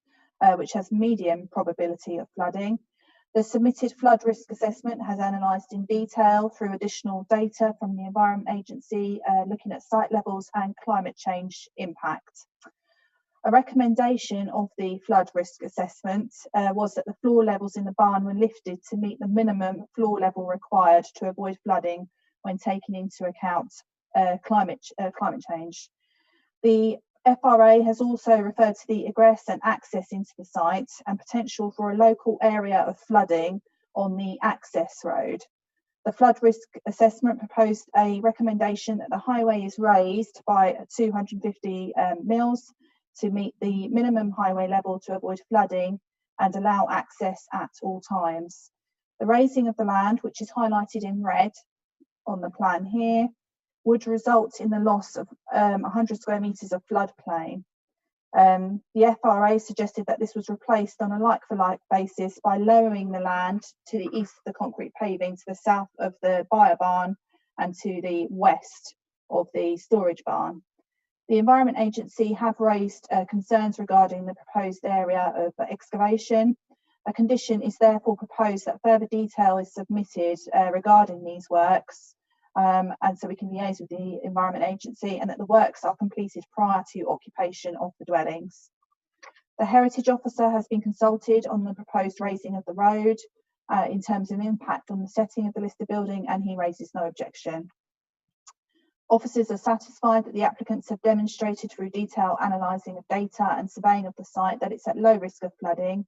which has medium probability of flooding. The submitted flood risk assessment has analysed in detail through additional data from the Environment Agency, looking at site levels and climate change impact. A recommendation of the flood risk assessment was that the floor levels in the barn were lifted to meet the minimum floor level required to avoid flooding when taking into account climate change. The FRA has also referred to the egress and access into the site and potential for a local area of flooding on the access road. The flood risk assessment proposed a recommendation that the highway is raised by 250 mils to meet the minimum highway level to avoid flooding and allow access at all times. The raising of the land, which is highlighted in red on the plan here, would result in the loss of 100 square metres of floodplain. The FRA suggested that this was replaced on a like-for-like basis by lowering the land to the east of the concrete paving, to the south of the Byre barn and to the west of the storage barn. The Environment Agency have raised concerns regarding the proposed area of excavation. A condition is therefore proposed that further detail is submitted regarding these works, and so we can liaise with the Environment Agency, and that the works are completed prior to occupation of the dwellings. The Heritage Officer has been consulted on the proposed raising of the road in terms of impact on the setting of the listed building, and he raises no objection. Officers are satisfied that the applicants have demonstrated through detailed analysing of data and surveying of the site that it's at low risk of flooding,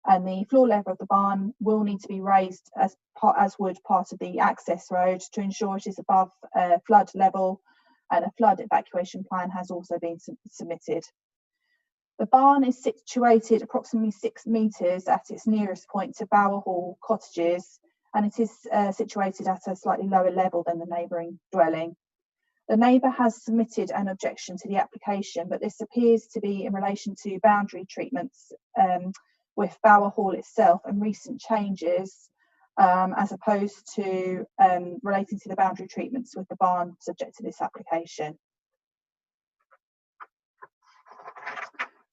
and the floor level of the barn will need to be raised as would part of the access road to ensure it is above flood level, and a flood evacuation plan has also been submitted. The barn is situated approximately 6 metres at its nearest point to Byre Hall cottages, and it is situated at a slightly lower level than the neighbouring dwelling. The neighbour has submitted an objection to the application, but this appears to be in relation to boundary treatments with Byre Hall itself and recent changes, as opposed to relating to the boundary treatments with the barn subject to this application.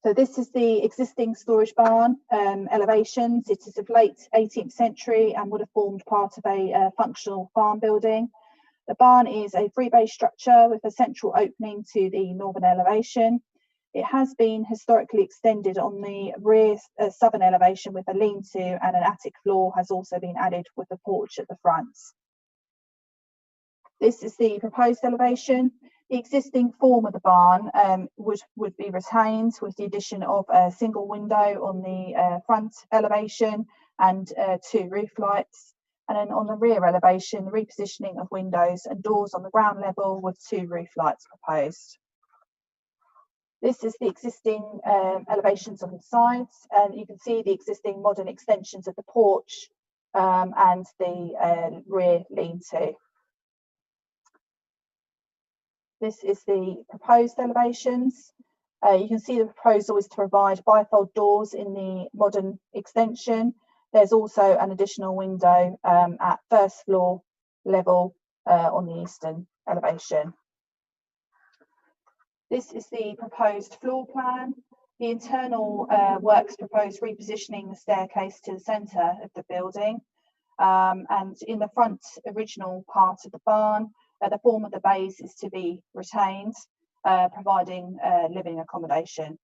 So this is the existing storage barn elevations. It is of late 18th century and would have formed part of a functional farm building. The barn is a three-bay structure with a central opening to the northern elevation. It has been historically extended on the rear southern elevation with a lean-to, and an attic floor has also been added with a porch at the front. This is the proposed elevation. The existing form of the barn would be retained with the addition of a single window on the front elevation and 2 roof lights. And then on the rear elevation, the repositioning of windows and doors on the ground level with 2 roof lights proposed. This is the existing elevations on the sides, and you can see the existing modern extensions of the porch and the rear lean-to. This is the proposed elevations. You can see the proposal is to provide bifold doors in the modern extension. There's also an additional window at first floor level on the eastern elevation. This is the proposed floor plan. The internal works propose repositioning the staircase to the centre of the building. And in the front original part of the barn, the form of the bays is to be retained, providing living accommodation.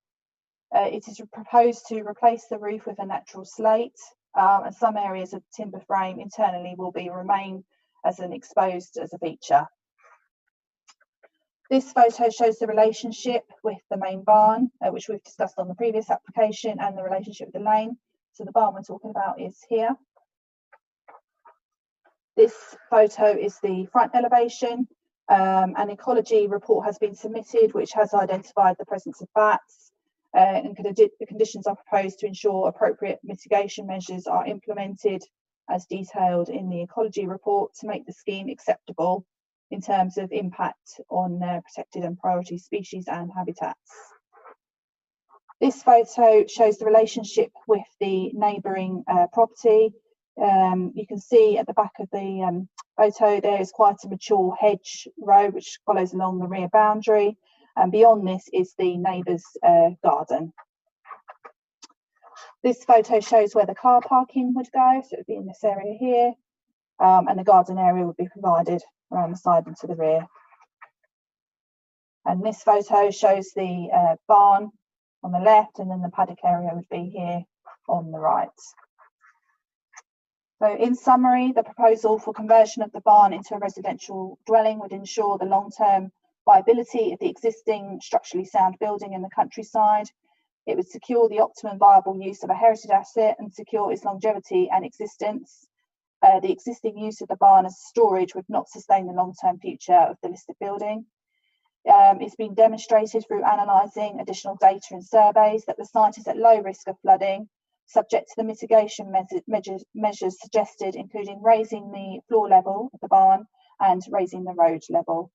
It is proposed to replace the roof with a natural slate, and some areas of timber frame internally will remain as an exposed as a feature. This photo shows the relationship with the main barn, which we've discussed on the previous application, and the relationship with the lane. So the barn we're talking about is here. This photo is the front elevation. An ecology report has been submitted, which has identified the presence of bats, and the conditions are proposed to ensure appropriate mitigation measures are implemented as detailed in the ecology report to make the scheme acceptable in terms of impact on protected and priority species and habitats. This photo shows the relationship with the neighbouring property. You can see at the back of the photo there is quite a mature hedge row which follows along the rear boundary, and beyond this is the neighbour's garden. This photo shows where the car parking would go, so it would be in this area here, and the garden area would be provided around the side and to the rear. And this photo shows the barn on the left, and then the paddock area would be here on the right. So in summary, the proposal for conversion of the barn into a residential dwelling would ensure the long-term viability of the existing structurally sound building in the countryside. It would secure the optimum viable use of a heritage asset and secure its longevity and existence. The existing use of the barn as storage would not sustain the long-term future of the listed building. It's been demonstrated through analysing additional data and surveys that the site is at low risk of flooding, subject to the mitigation measures suggested, including raising the floor level of the barn and raising the road level.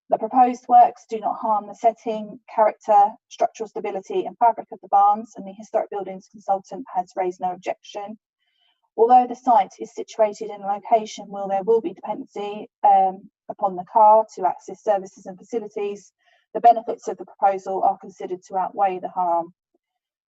The proposed works do not harm the setting, character, structural stability and fabric of the barns, and the historic buildings consultant has raised no objection. Although the site is situated in a location where there will be dependency upon the car to access services and facilities, the benefits of the proposal are considered to outweigh the harm.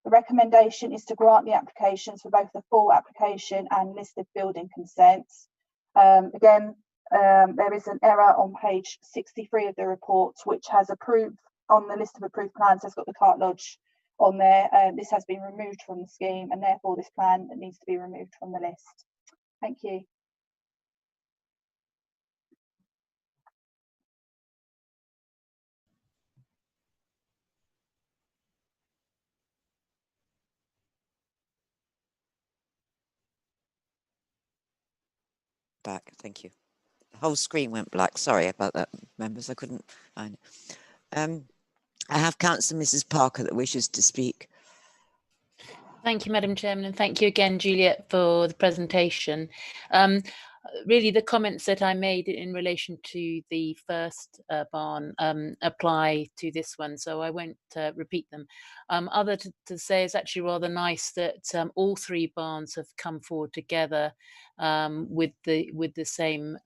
The recommendation is to grant the applications for both the full application and listed building consents. Again, there is an error on page 63 of the report, which has approved, on the list of approved plans, has got the cart lodge on there. This has been removed from the scheme, and therefore this plan needs to be removed from the list. Thank you. Back, thank you. whole screen went black. Sorry about that, members. I couldn't find it. I have Councillor Mrs. Parker that wishes to speak. Thank you, Madam Chairman, and thank you again, Juliet, for the presentation. Really, the comments that I made in relation to the first barn apply to this one, so I won't repeat them. Other to say, it's actually rather nice that all three barns have come forward together with the same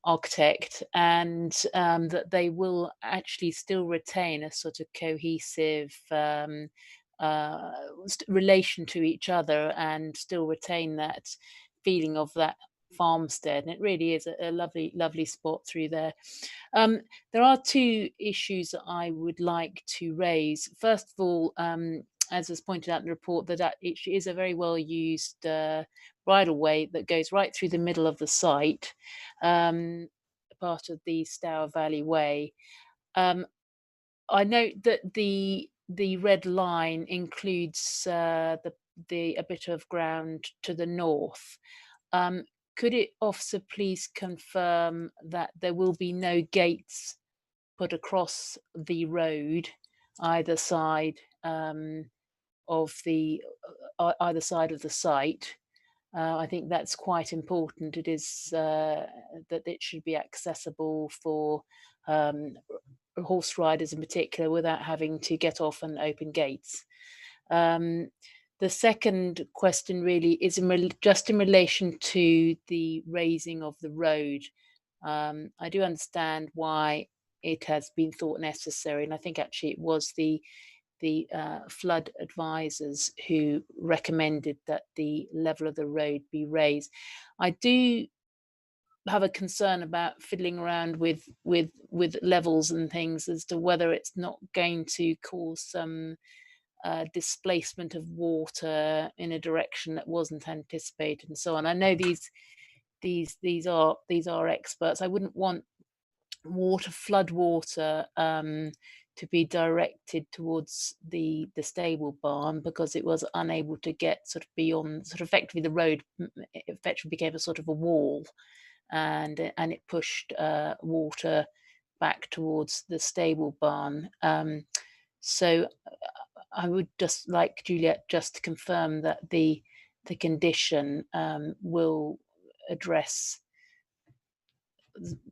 architect, and that they will actually still retain a sort of cohesive relation to each other and still retain that feeling of that farmstead. And it really is a lovely spot through there. There are two issues that I would like to raise. First of all, as was pointed out in the report, that it is a very well used bridleway that goes right through the middle of the site, part of the Stour Valley Way. I note that the red line includes a bit of ground to the north. Could officer please confirm that there will be no gates put across the road either side of the site? I think that's quite important. It is that it should be accessible for horse riders in particular without having to get off and open gates. The second question really is just in relation to the raising of the road. I do understand why it has been thought necessary, and I think actually it was the flood advisors who recommended that the level of the road be raised. I do have a concern about fiddling around with levels and things as to whether it's not going to cause some displacement of water in a direction that wasn't anticipated and so on. I know these are experts. I wouldn't want flood water to be directed towards the stable barn, because it was unable to get sort of beyond, sort of effectively the road effectively became a sort of a wall, and it pushed water back towards the stable barn. So I would just like Juliet just to confirm that the condition will address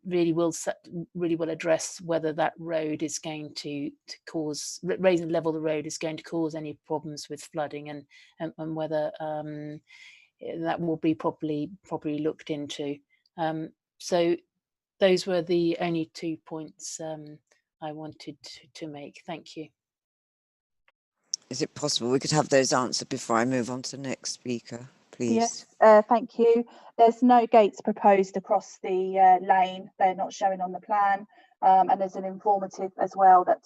really will address whether that road is going to cause, raising the level of the road is going to cause any problems with flooding, and whether that will be properly looked into. So those were the only 2 points I wanted to make. Thank you. Is it possible we could have those answered before I move on to the next speaker, please? Yes, thank you. There's no gates proposed across the lane. They're not showing on the plan. And there's an informative as well that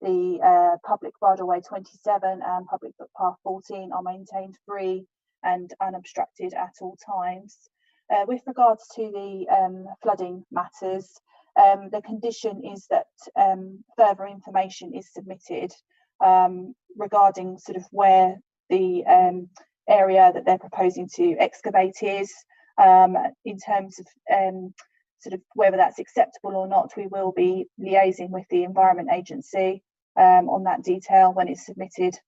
the public bridleway 27 and public footpath 14 are maintained free and unobstructed at all times. With regards to the flooding matters, the condition is that further information is submitted regarding sort of where the area that they're proposing to excavate is, in terms of sort of whether that's acceptable or not. We will be liaising with the Environment Agency on that detail when it's submitted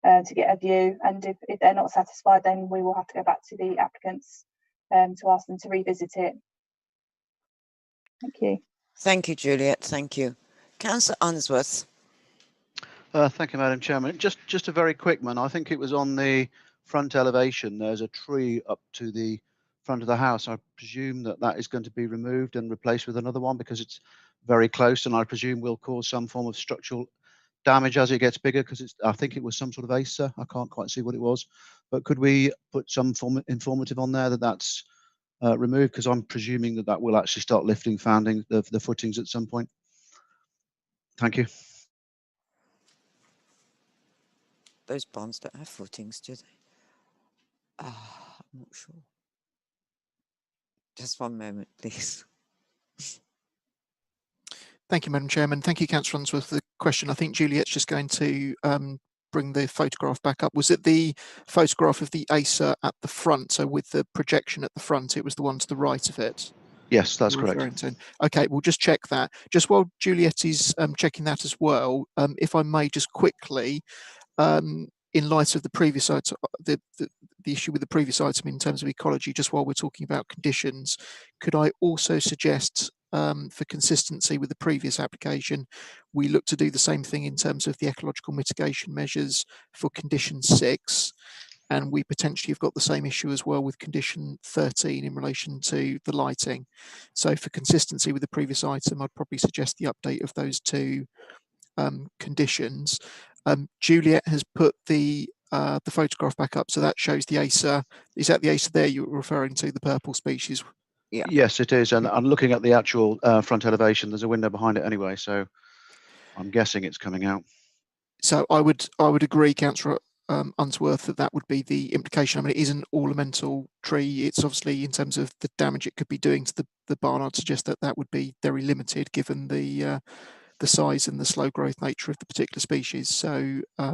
to get a view, and if they're not satisfied, then we will have to go back to the applicants to ask them to revisit it. Thank you. Thank you, Juliet. Thank you. Councillor Unsworth. Thank you, Madam Chairman. Just a very quick one. I think it was on the front elevation. There's a tree up to the front of the house. I presume that is going to be removed and replaced with another one, because it's very close, and I presume will cause some form of structural damage as it gets bigger, because I think it was some sort of Acer. I can't quite see what it was, but could we put some form informative on there that's removed, because I'm presuming that will actually start lifting, founding the footings at some point. Thank you. Those barns don't have footings, do they? I'm not sure. Just one moment, please. Thank you, Madam Chairman. Thank you, Councillor Unsworth, for the question. I think Juliet's just going to bring the photograph back up. Was it the photograph of the ACER at the front? So with the projection at the front, it was the one to the right of it? Yes, that's correct. Okay, we'll just check that. Just while Juliet is checking that as well, if I may just quickly, in light of the previous item, the issue with the previous item in terms of ecology, just while we're talking about conditions, could I also suggest, for consistency with the previous application, we look to do the same thing in terms of the ecological mitigation measures for condition 6, and we potentially have got the same issue as well with condition 13 in relation to the lighting. So for consistency with the previous item, I'd probably suggest the update of those two conditions. Juliet has put the photograph back up, so that shows the ACER. Is that the ACER there you're referring to, the purple species? Yeah. Yes, it is. And I'm looking at the actual front elevation. There's a window behind it anyway, so I'm guessing it's coming out. So I would agree, Councillor Unsworth, that would be the implication. I mean, it is an ornamental tree. It's obviously, in terms of the damage it could be doing to the barn, I'd suggest that would be very limited given the size and the slow growth nature of the particular species. So I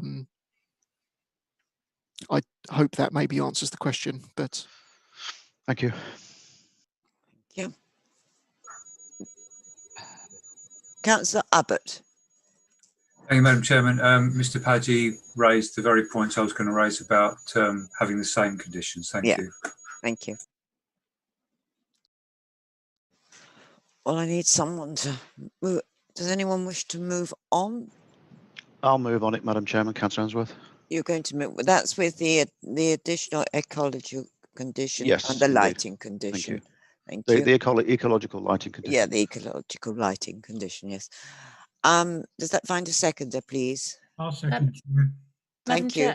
hope that maybe answers the question. But thank you. Yeah. Councillor Abbott. Thank you, Madam Chairman. Mr. Padgey raised the very points I was going to raise about having the same conditions. Thank you. Thank you. Well, I need someone to move. Does anyone wish to move on? I'll move on it, Madam Chairman. Councillor Unsworth. You're going to move. That's with the additional ecological condition Yes, and the indeed. lighting condition. Thank you. The ecological lighting condition. Yeah, the ecological lighting condition. Yes. Does that find a seconder, please? I'll second. Thank you.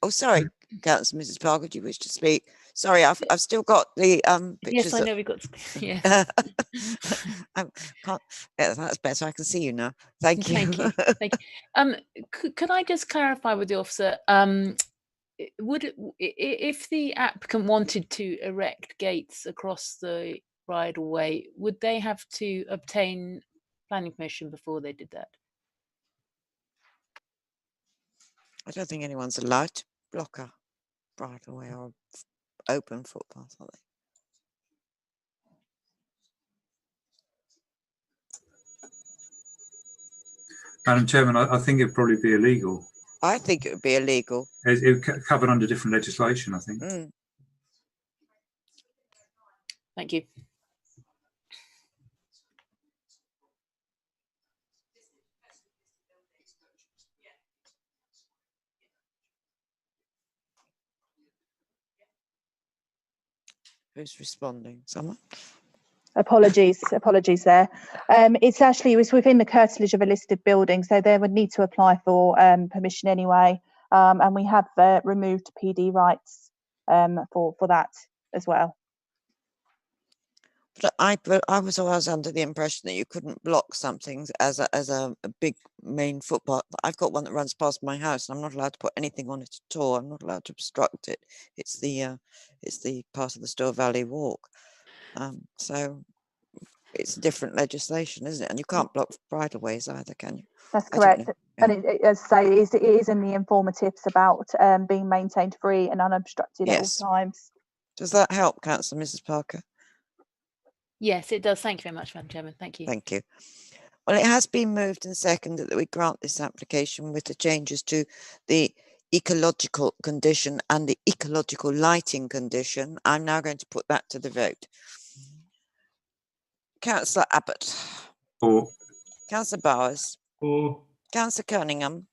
Oh, sorry, Councillor Mrs. Parker, do you wish to speak? Sorry, I've still got the pictures. Yes, I know we've got. Yeah. That's better. I can see you now. Thank you. Thank you. Thank you. Could I just clarify with the officer? If the applicant wanted to erect gates across the bridleway, would they have to obtain planning permission before they did that? I don't think anyone's allowed to block a bridleway or open footpath, are they? Madam Chairman, I think it'd probably be illegal. I think it would be illegal. It covered under different legislation, I think. Thank you. Who's responding? Someone? Apologies there. It was within the curtilage of a listed building, so they would need to apply for permission anyway. And we have removed PD rights for that as well. But I was always under the impression that you couldn't block something as a big main footpath. I've got one that runs past my house, and I'm not allowed to put anything on it at all. I'm not allowed to obstruct it. It's the part of the Store Valley Walk. So it's different legislation, isn't it? And you can't block bridleways either, can you? That's correct. Yeah. And as I say, it is in the informatives about being maintained free and unobstructed at all times. Does that help, Councillor Mrs. Parker? Yes, it does. Thank you very much, Madam Chairman. Thank you. Thank you. Well, it has been moved and seconded that we grant this application with the changes to the ecological condition and the ecological lighting condition. I'm now going to put that to the vote. Councillor Abbott. For. Councillor Bowers. For. Councillor Cunningham.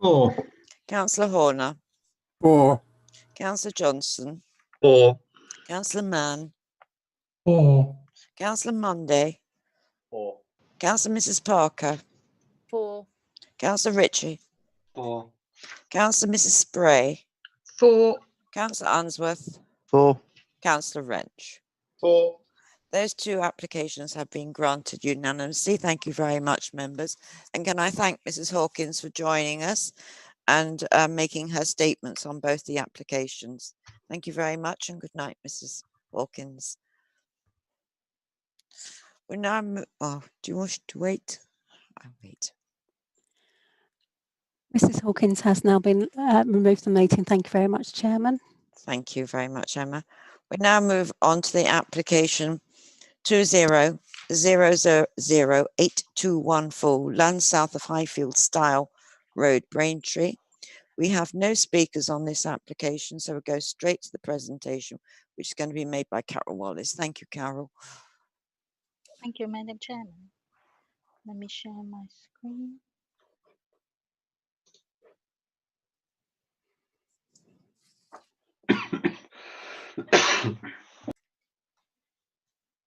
For. Councillor Horner. For. Councillor Johnson. For. Councillor Mann. For. Councillor Monday. For. Councillor Mrs. Parker. For. Councillor Ritchie. For. Councillor Mrs. Spray. For. Councillor Unsworth. For. Councillor Wrench. For. Those two applications have been granted unanimously. Thank you very much, members. And can I thank Mrs. Hawkins for joining us and making her statements on both the applications. Thank you very much, and good night, Mrs. Hawkins. We're now, do you wish to wait? I'll wait. Mrs. Hawkins has now been removed from the meeting. Thank you very much, Chairman. Thank you very much, Emma. We now move on to the application 20008214, land south of Highfield Style Road, Braintree. We have no speakers on this application, so we'll go straight to the presentation, which is going to be made by Carol Wallace. Thank you, Carol. Thank you, Madam Chairman. Let me share my screen.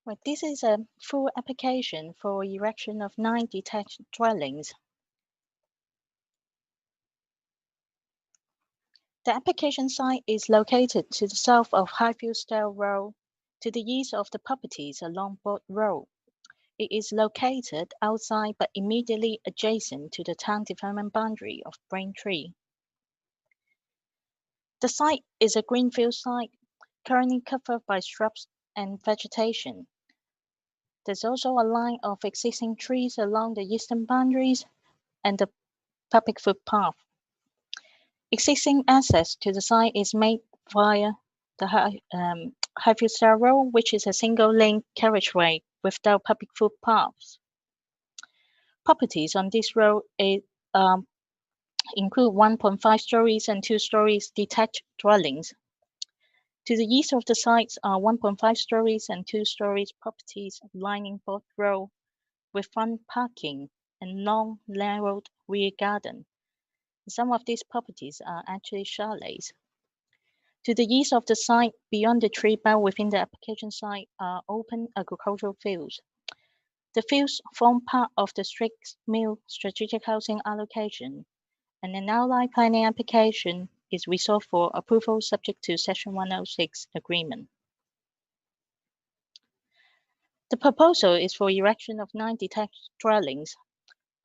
Well, this is a full application for erection of 9 detached dwellings. The application site is located to the south of Highfieldstale Road, to the east of the properties along Board Road. It is located outside but immediately adjacent to the town development boundary of Braintree. The site is a greenfield site, currently covered by shrubs and vegetation. There's also a line of existing trees along the eastern boundaries and the public footpath. Existing access to the site is made via the Highfieldstale Road, which is a single-lane carriageway without public footpaths. Properties on this road include 1.5 stories and 2 stories detached dwellings. To the east of the sites are 1.5 stories and 2 stories properties lining Board Road with front parking and long, narrowed rear garden. Some of these properties are actually chalets. To the east of the site, beyond the tree belt within the application site, are open agricultural fields. The fields form part of the Strict Mill strategic housing allocation, and an outline planning application is resolved for approval subject to Section 106 agreement. The proposal is for erection of 9 detached dwellings.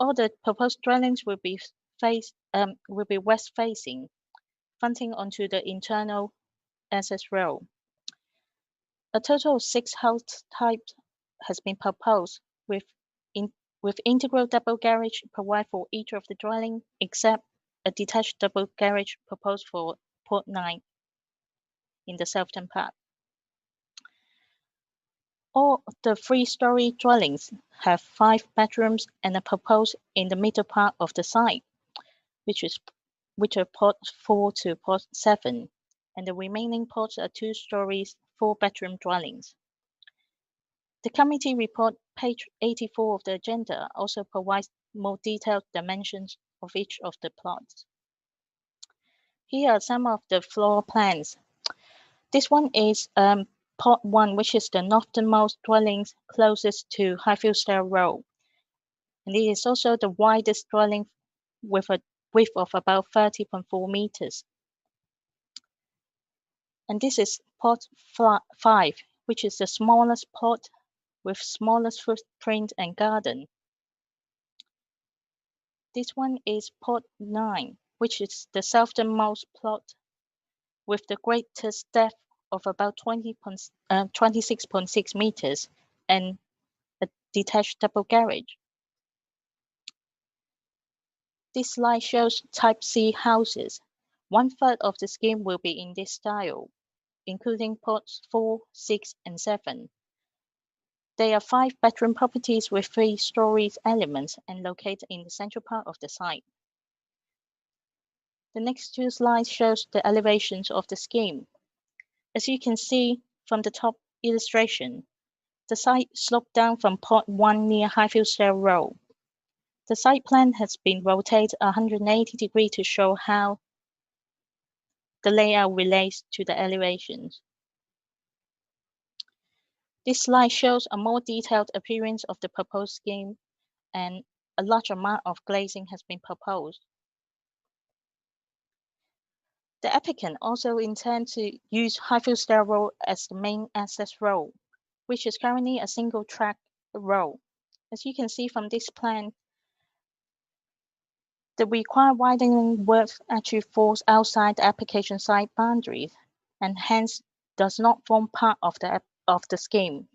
All the proposed dwellings will be west facing, fronting onto the internal access road. A total of 6 house types has been proposed, with integral double garage provided for each of the dwelling, except a detached double garage proposed for Port 9 in the southern part. All the 3-story dwellings have 5 bedrooms and are proposed in the middle part of the site, which are port 4 to port 7, and the remaining ports are 2 stories, 4-bedroom dwellings. The committee report, page 84 of the agenda, also provides more detailed dimensions of each of the plots. Here are some of the floor plans. This one is Plot 1, which is the northernmost dwellings closest to Highfieldstale Road. And it is also the widest dwelling with a width of about 30.4 meters. And this is Plot 5, which is the smallest plot with smallest footprint and garden. This one is Plot 9, which is the southernmost plot with the greatest depth of about 26.6 meters and a detached double garage. This slide shows Type C houses. 1/3 of the scheme will be in this style, including plots 4, 6, and 7. They are 5-bedroom properties with 3 stories elements and located in the central part of the site. The next 2 slides shows the elevations of the scheme. As you can see from the top illustration, the site sloped down from Plot 1 near Highfieldstale Road. The site plan has been rotated 180 degrees to show how the layout relates to the elevations. This slide shows a more detailed appearance of the proposed scheme, and a large amount of glazing has been proposed. The applicant also intends to use Highfieldstale Road as the main access road, which is currently a single track road. As you can see from this plan, the required widening work actually falls outside the application site boundaries and hence does not form part of the scheme.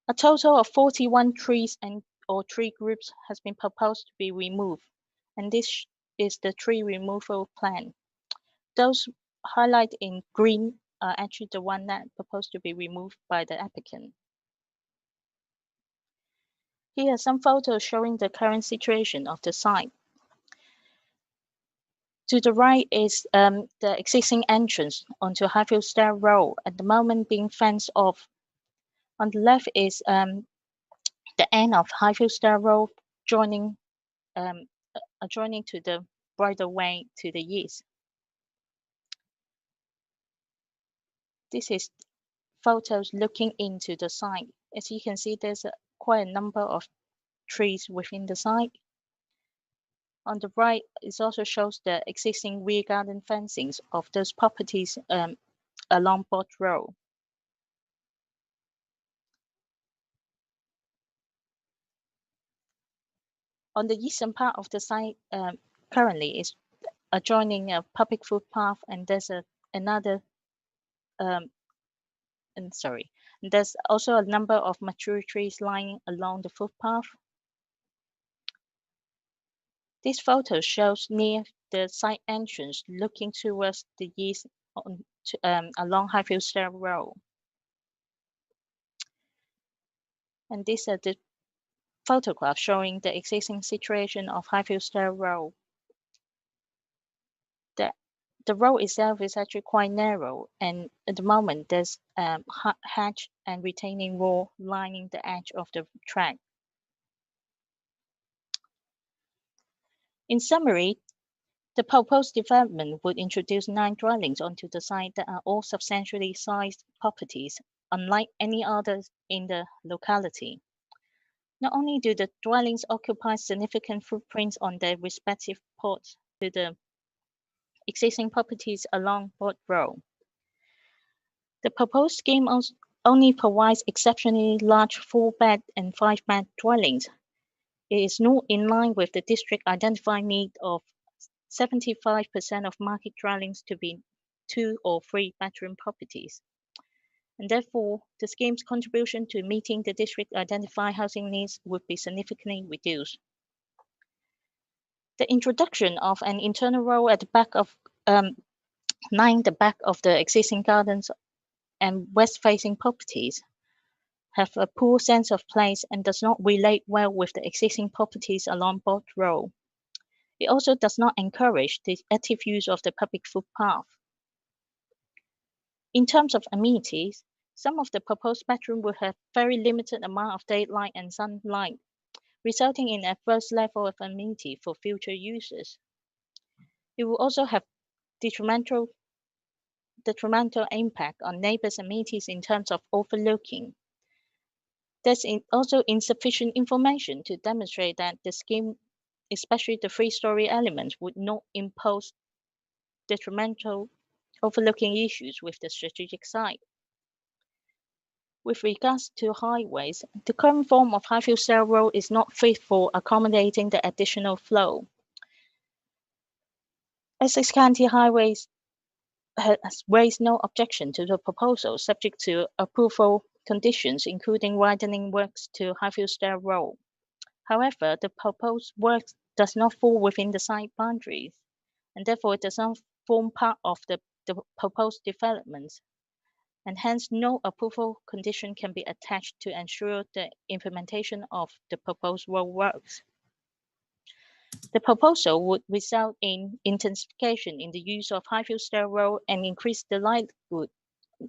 A total of 41 trees or tree groups has been proposed to be removed, and this is the tree removal plan. Those highlighted in green are actually the one that proposed to be removed by the applicant. Here are some photos showing the current situation of the site. To the right is the existing entrance onto Highfield Stair Road, at the moment being fenced off. On the left is the end of Highfield Stair Road, adjoining to the bridleway to the east. This is photos looking into the site. As you can see, there's quite a number of trees within the site. On the right, it also shows the existing rear garden fencings of those properties along Bot Road. On the eastern part of the site, currently is adjoining a public footpath, and there's there's also a number of mature trees lying along the footpath. This photo shows near the site entrance, looking towards the east along Highfield Stair Road. And these are the photographs showing the existing situation of Highfield Stair Road. The road itself is actually quite narrow, and at the moment there's hedge and retaining wall lining the edge of the track. In summary, the proposed development would introduce 9 dwellings onto the site that are all substantially sized properties, unlike any others in the locality. Not only do the dwellings occupy significant footprints on their respective plots to the existing properties along Bot Road, the proposed scheme only provides exceptionally large 4-bed and 5-bed dwellings. It is not in line with the district identified need of 75% of market dwellings to be 2 or 3 bedroom properties. And therefore, the scheme's contribution to meeting the district identified housing needs would be significantly reduced. The introduction of an internal road at the back of line the back of the existing gardens and west-facing properties have a poor sense of place and does not relate well with the existing properties along Bot Road. It also does not encourage the active use of the public footpath. In terms of amenities, some of the proposed bedrooms will have very limited amount of daylight and sunlight, resulting in adverse level of amenity for future users. It will also have detrimental impact on neighbors' amenities in terms of overlooking. There's also insufficient information to demonstrate that the scheme, especially the 3-story elements, would not impose detrimental overlooking issues with the strategic site. With regards to highways, the current form of Highfield Stair Road is not fit for accommodating the additional flow. Essex County Highways has raised no objection to the proposal, subject to approval conditions, including widening works to Highfield Stair Road. However, the proposed work does not fall within the site boundaries, and therefore it does not form part of the proposed developments, and hence no approval condition can be attached to ensure the implementation of the proposed road works. The proposal would result in intensification in the use of Highfield Stair Road and increase the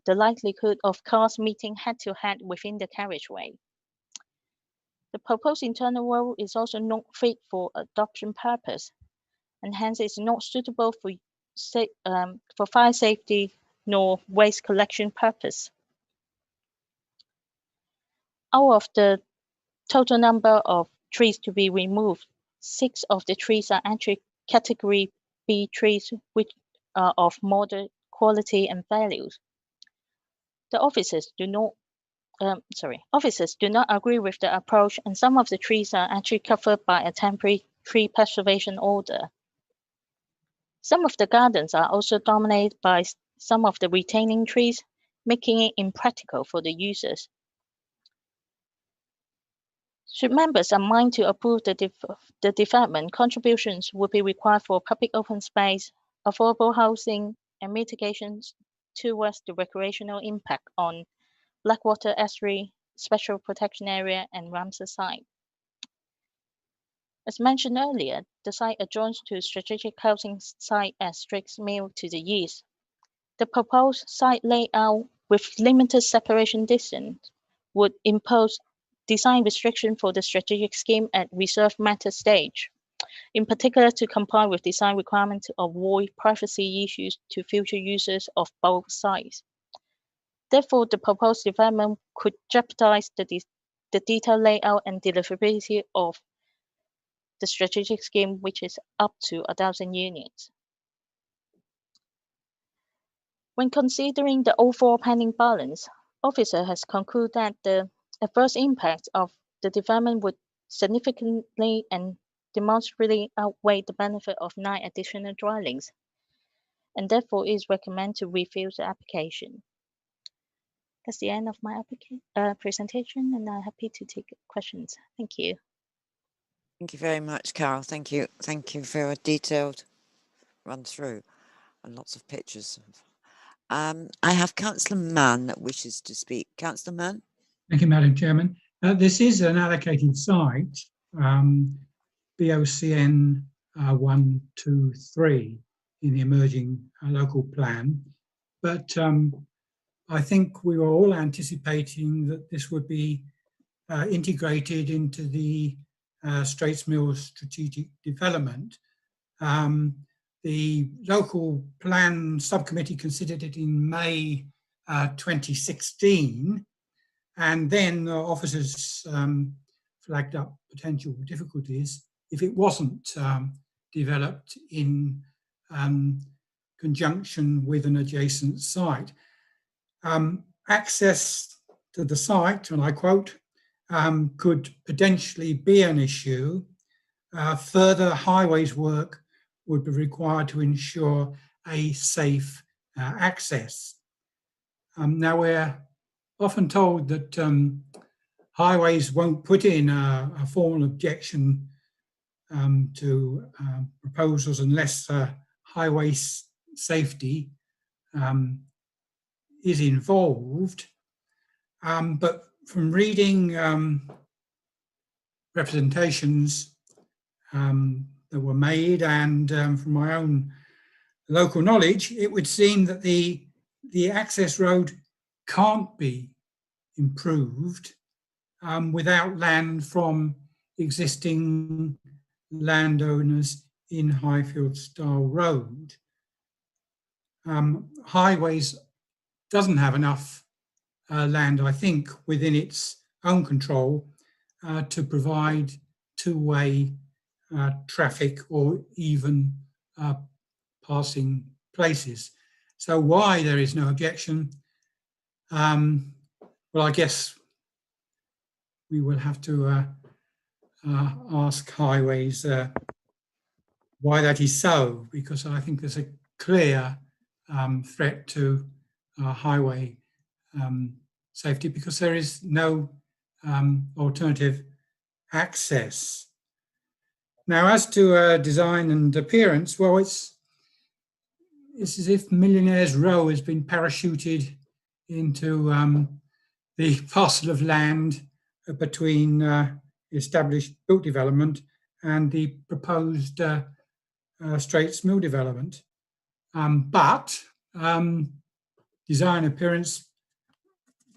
likelihood of cars meeting head-to-head within the carriageway. The proposed internal road is also not fit for adoption purpose, and hence is not suitable for fire safety nor waste collection purpose. Out of the total number of trees to be removed, 6 of the trees are actually category B trees, which are of moderate quality and values. The officers do not agree with the approach, and some of the trees are actually covered by a temporary tree preservation order. Some of the gardens are also dominated by some of the retaining trees, making it impractical for the users. Should members are mind to approve the development, contributions will be required for public open space, affordable housing, and mitigations towards the recreational impact on Blackwater Estuary, Special Protection Area, and Ramsar site. As mentioned earlier, the site adjoins to strategic housing site at Strix Mill to the east. The proposed site layout with limited separation distance would impose design restriction for the strategic scheme at reserve matter stage, in particular to comply with design requirements to avoid privacy issues to future users of both sites. Therefore, the proposed development could jeopardize the detailed layout and deliverability of the strategic scheme, which is up to 1,000 units. When considering the overall planning balance, officer has concluded that the adverse impact of the development would significantly and demonstrably outweigh the benefit of 9 additional dwellings, and therefore is recommended to refuse the application. That's the end of my presentation, and I'm happy to take questions. Thank you. Thank you very much, Carol. Thank you. Thank you for a detailed run through and lots of pictures. I have Councillor Mann that wishes to speak. Councillor Mann. Thank you, Madam Chairman. This is an allocated site, BOCN 123 in the emerging local plan, but I think we were all anticipating that this would be integrated into the Straits Mills strategic development. The local plan subcommittee considered it in May 2016, and then officers flagged up potential difficulties if it wasn't developed in conjunction with an adjacent site. Access to the site, and I quote, could potentially be an issue. Further highways work would be required to ensure a safe access. Now, we're often told that highways won't put in a formal objection to proposals unless highway safety is involved. But from reading representations that were made and from my own local knowledge, it would seem that the access road can't be improved without land from existing landowners in Highfield Style Road. Highways doesn't have enough land, I think, within its own control to provide two-way traffic or even passing places. So why there is no objection? Well, I guess we will have to ask Highways why that is so, because I think there's a clear threat to highway safety because there is no alternative access. Now, as to design and appearance, well, it's as if Millionaires Row has been parachuted into the parcel of land between established built development and the proposed Straits Mill development. But design appearance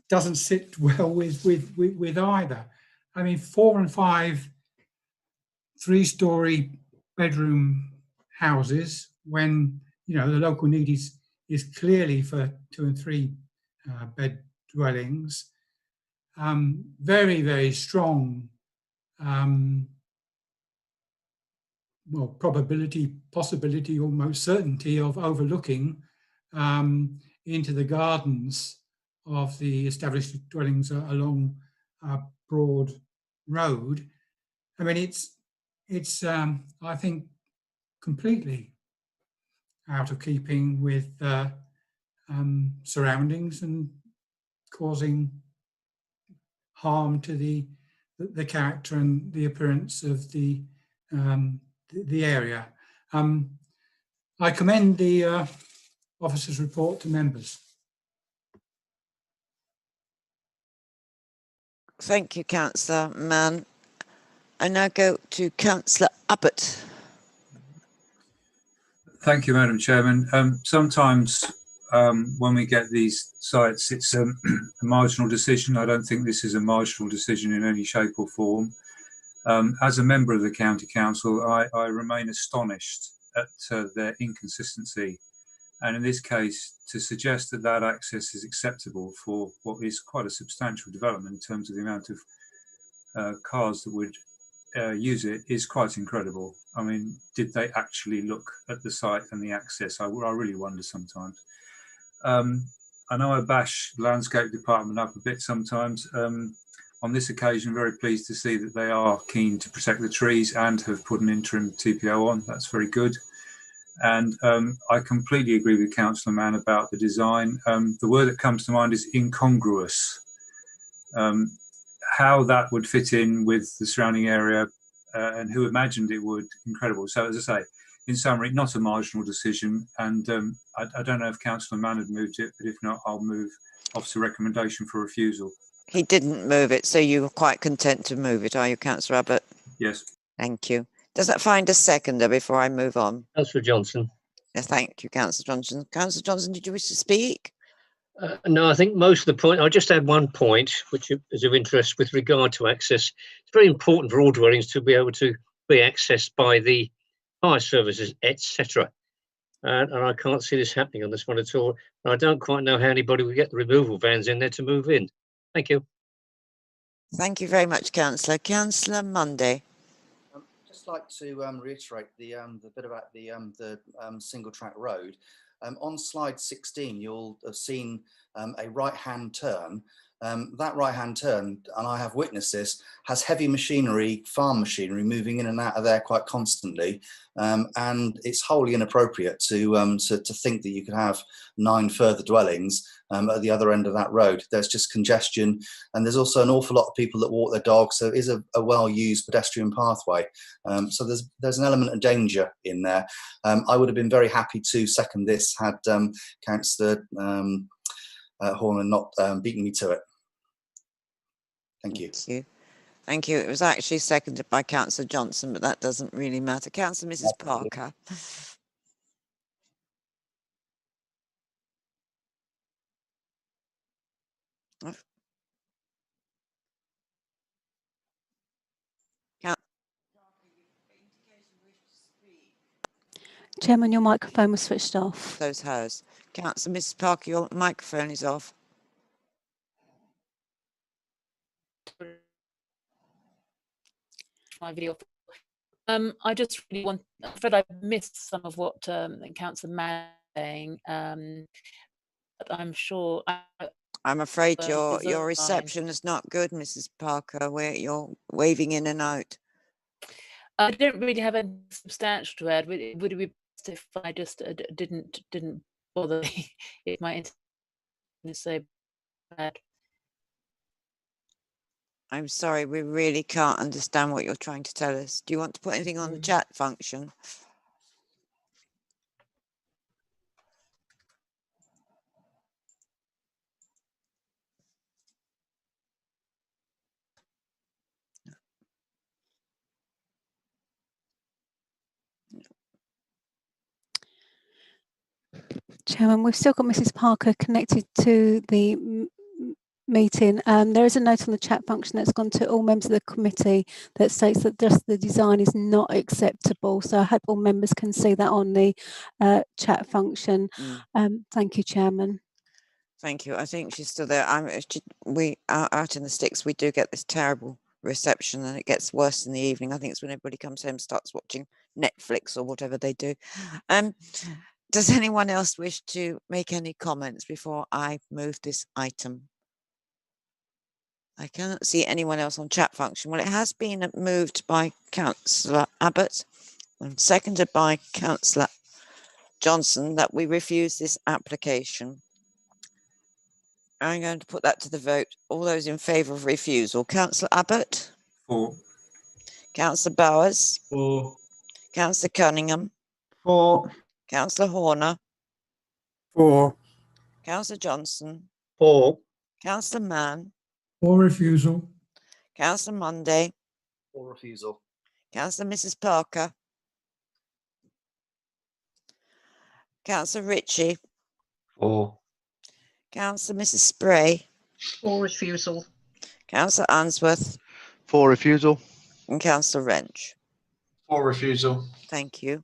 doesn't sit well with either. I mean, 4 and 5 3-story bedroom houses, when you know the local need is clearly for 2 and 3 bed dwellings. Very, very strong well, possibility, almost certainty of overlooking into the gardens of the established dwellings along Broad Road. I mean, it's I think completely out of keeping with surroundings and causing harm to the the character and the appearance of the area. I commend the officer's report to members. Thank you, Councillor Mann. I now go to Councillor Abbott. Thank you, Madam Chairman. Sometimes when we get these sites, it's a marginal decision. I don't think this is a marginal decision in any shape or form. As a member of the County Council, I remain astonished at their inconsistency. And in this case, to suggest that that access is acceptable for what is quite a substantial development in terms of the amount of cars that would use it is quite incredible. I mean, did they actually look at the site and the access? I really wonder sometimes. I know I bash the landscape department up a bit sometimes. On this occasion, very pleased to see that they are keen to protect the trees and have put an interim TPO on. That's very good. And I completely agree with Councillor Mann about the design. The word that comes to mind is incongruous. How that would fit in with the surrounding area and who imagined it would, incredible. So as I say, in summary, not a marginal decision. And I don't know if Councillor Mann had moved it, but if not, I'll move officer recommendation for refusal. He didn't move it, so you were quite content to move it, are you, Councillor Abbott? Yes. Thank you. Does that find a seconder before I move on? Councillor Johnson. Yes, thank you, Councillor Johnson. Councillor Johnson, did you wish to speak? No, I think most of the point, I'll just add one point, which is of interest with regard to access. It's very important for all dwellings to be able to be accessed by the fire services, etc. And I can't see this happening on this one at all. And I don't quite know how anybody will get the removal vans in there to move in. Thank you. Thank you very much, Councillor. Councillor Monday. Just like to reiterate the bit about the single track road. On slide 16, you'll have seen a right-hand turn. That right-hand turn, and I have witnessed this, has heavy machinery, farm machinery, moving in and out of there quite constantly, and it's wholly inappropriate to think that you could have 9 further dwellings at the other end of that road. There's just congestion, and there's also an awful lot of people that walk their dogs, so it is a well-used pedestrian pathway. So there's an element of danger in there. I would have been very happy to second this had Councillor Horner not beaten me to it. Thank you. Thank you. Thank you. It was actually seconded by Councillor Johnson, but that doesn't really matter. Councillor Mrs. Parker. Chairman, your microphone was switched off. So's hers. Councillor Mrs. Parker, your microphone is off. My video. I just really want. I'm afraid I missed some of what Councillor Mann was saying, but I'm sure. I'm afraid your reception is not good, Mrs. Parker. Where you're waving in and out. I don't really have anything substantial to add. Would it be best if I just didn't bother if my internet is so bad? I'm sorry, we really can't understand what you're trying to tell us. Do you want to put anything on the chat function? Chairman, we've still got Mrs. Parker connected to the meeting. There is a note on the chat function that's gone to all members of the committee that states that just the design is not acceptable. So I hope all members can see that on the chat function. Thank you, Chairman. Thank you. I think she's still there. We are out in the sticks. We do get this terrible reception, and it gets worse in the evening. I think it's when everybody comes home and starts watching Netflix or whatever they do. Does anyone else wish to make any comments before I move this item? I cannot see anyone else on chat function. Well, it has been moved by Councillor Abbott and seconded by Councillor Johnson that we refuse this application. I'm going to put that to the vote. All those in favour of refusal. Councillor Abbott? 4. Councillor Bowers. 4. Councillor Cunningham. 4. Councillor Horner. 4. Councillor Johnson. 4. Councillor Mann. For refusal. Councillor Monday. For refusal. Councillor Mrs Parker. Councillor Ritchie. 4. Councillor Mrs Spray. For refusal. Councillor Answorth. For refusal. And Councillor Wrench. For refusal. Thank you.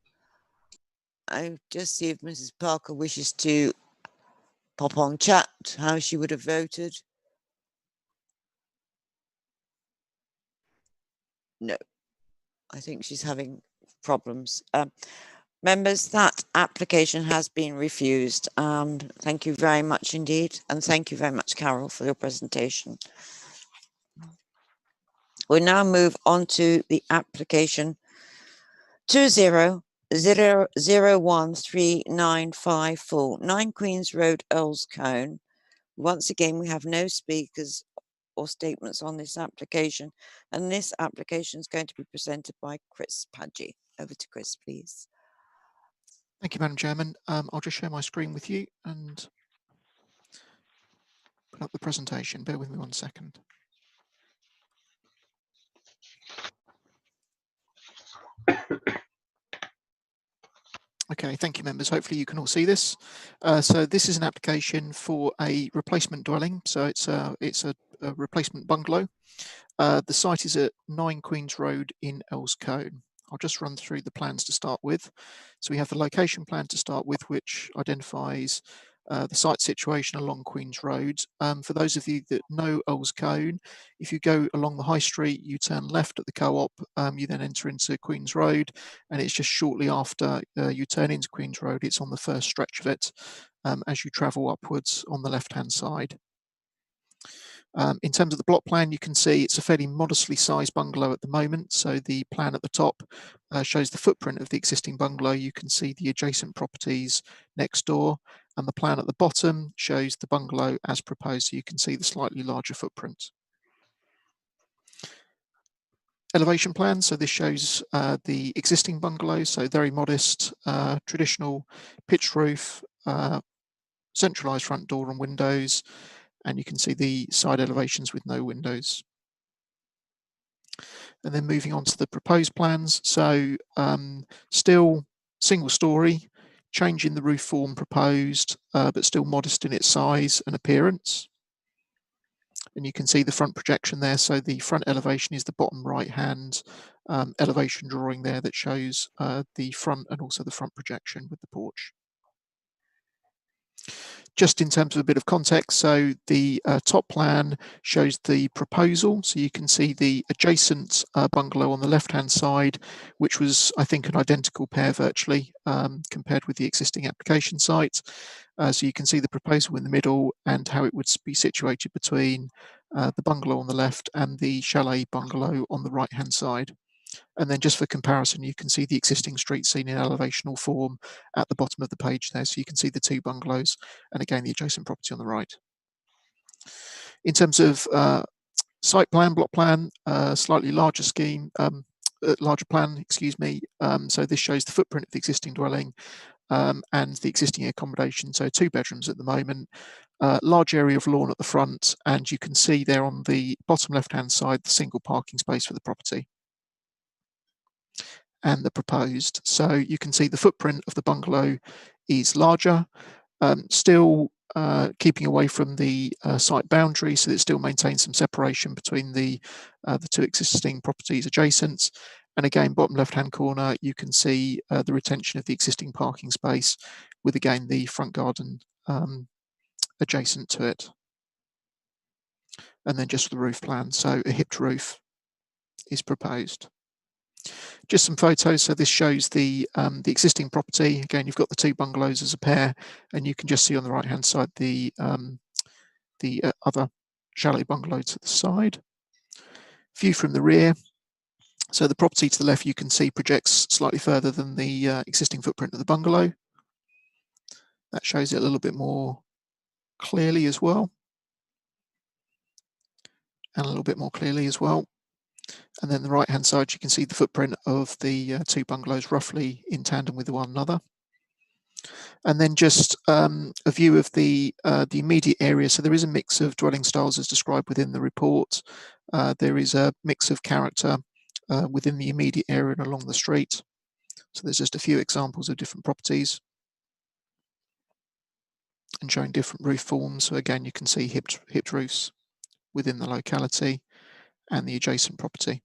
I just see if Mrs Parker wishes to pop on chat how she would have voted. No, I think she's having problems. Members, that application has been refused. Thank you very much indeed. And thank you very much, Carol, for your presentation. We'll now move on to the application 20001395 9 Queens Road, Earls Cone. Once again, we have no speakers or statements on this application, and this application is going to be presented by Chris Padgett. Over to Chris, please. Thank you, Madam Chairman. I'll just share my screen with you and put up the presentation. Bear with me 1 second. Okay, thank you, members. Hopefully you can all see this. So this is an application for a replacement dwelling. So it's a replacement bungalow. The site is at 9 Queens Road in Earls Cone. I'll just run through the plans to start with. So we have the location plan to start with, which identifies the site situation along Queens Road. For those of you that know Earls Cone, if you go along the high street, you turn left at the co-op, you then enter into Queens Road, and it's just shortly after you turn into Queens Road, it's on the first stretch of it as you travel upwards on the left-hand side. In terms of the block plan, you can see it's a fairly modestly sized bungalow at the moment. So the plan at the top shows the footprint of the existing bungalow. You can see the adjacent properties next door, and the plan at the bottom shows the bungalow as proposed. So you can see the slightly larger footprint. Elevation plan. So this shows the existing bungalow. So very modest, traditional pitched roof, centralised front door and windows. And you can see the side elevations with no windows. And then moving on to the proposed plans. So still single story, change in the roof form proposed, but still modest in its size and appearance. And you can see the front projection there. So the front elevation is the bottom right hand elevation drawing there that shows the front and also the front projection with the porch. Just in terms of a bit of context, so the top plan shows the proposal. So you can see the adjacent bungalow on the left-hand side, which was, I think, an identical pair virtually compared with the existing application site. So you can see the proposal in the middle and how it would be situated between the bungalow on the left and the chalet bungalow on the right-hand side. And then just for comparison, you can see the existing street scene in elevational form at the bottom of the page there. So you can see the two bungalows and again, the adjacent property on the right. In terms of site plan, block plan, slightly larger scheme, larger plan, excuse me. So this shows the footprint of the existing dwelling and the existing accommodation. So 2 bedrooms at the moment, large area of lawn at the front, and you can see there on the bottom left-hand side, the single parking space for the property. And the proposed. So you can see the footprint of the bungalow is larger, still keeping away from the site boundary, so that it still maintains some separation between the 2 existing properties adjacent. And again, bottom left-hand corner, you can see the retention of the existing parking space with, again, the front garden adjacent to it. And then just the roof plan. So a hipped roof is proposed. Just some photos. So this shows the existing property. Again, you've got the 2 bungalows as a pair, and you can just see on the right-hand side the other chalet bungalow to the side. View from the rear. So the property to the left, you can see, projects slightly further than the existing footprint of the bungalow. That shows it a little bit more clearly as well, and a little bit more clearly as well. And then the right hand side, you can see the footprint of the two bungalows roughly in tandem with one another. And then just a view of the immediate area. So there is a mix of dwelling styles as described within the report. There is a mix of character within the immediate area and along the street. So there's just a few examples of different properties and showing different roof forms. So again, you can see hipped roofs within the locality and the adjacent property.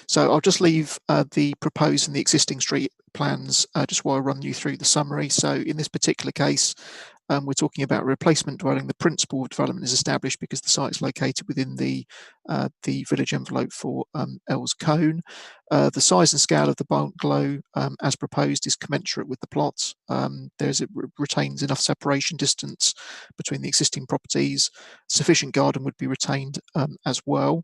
So I'll just leave the proposed and the existing street plans just while I run you through the summary. So in this particular case, we're talking about a replacement dwelling. The principle of development is established because the site is located within the village envelope for Earls Cone. The size and scale of the bungalow as proposed is commensurate with the plot. It retains enough separation distance between the existing properties. Sufficient garden would be retained as well.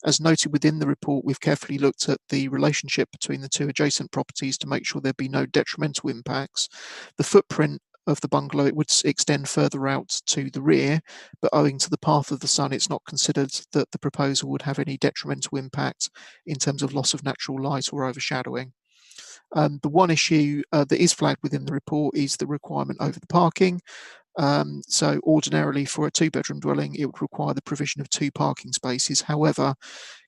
As noted within the report, we've carefully looked at the relationship between the two adjacent properties to make sure there be no detrimental impacts. The footprint of the bungalow, it would extend further out to the rear, but owing to the path of the sun, it's not considered that the proposal would have any detrimental impact in terms of loss of natural light or overshadowing. The one issue that is flagged within the report is the requirement over the parking. So ordinarily for a 2-bedroom dwelling, it would require the provision of 2 parking spaces. However,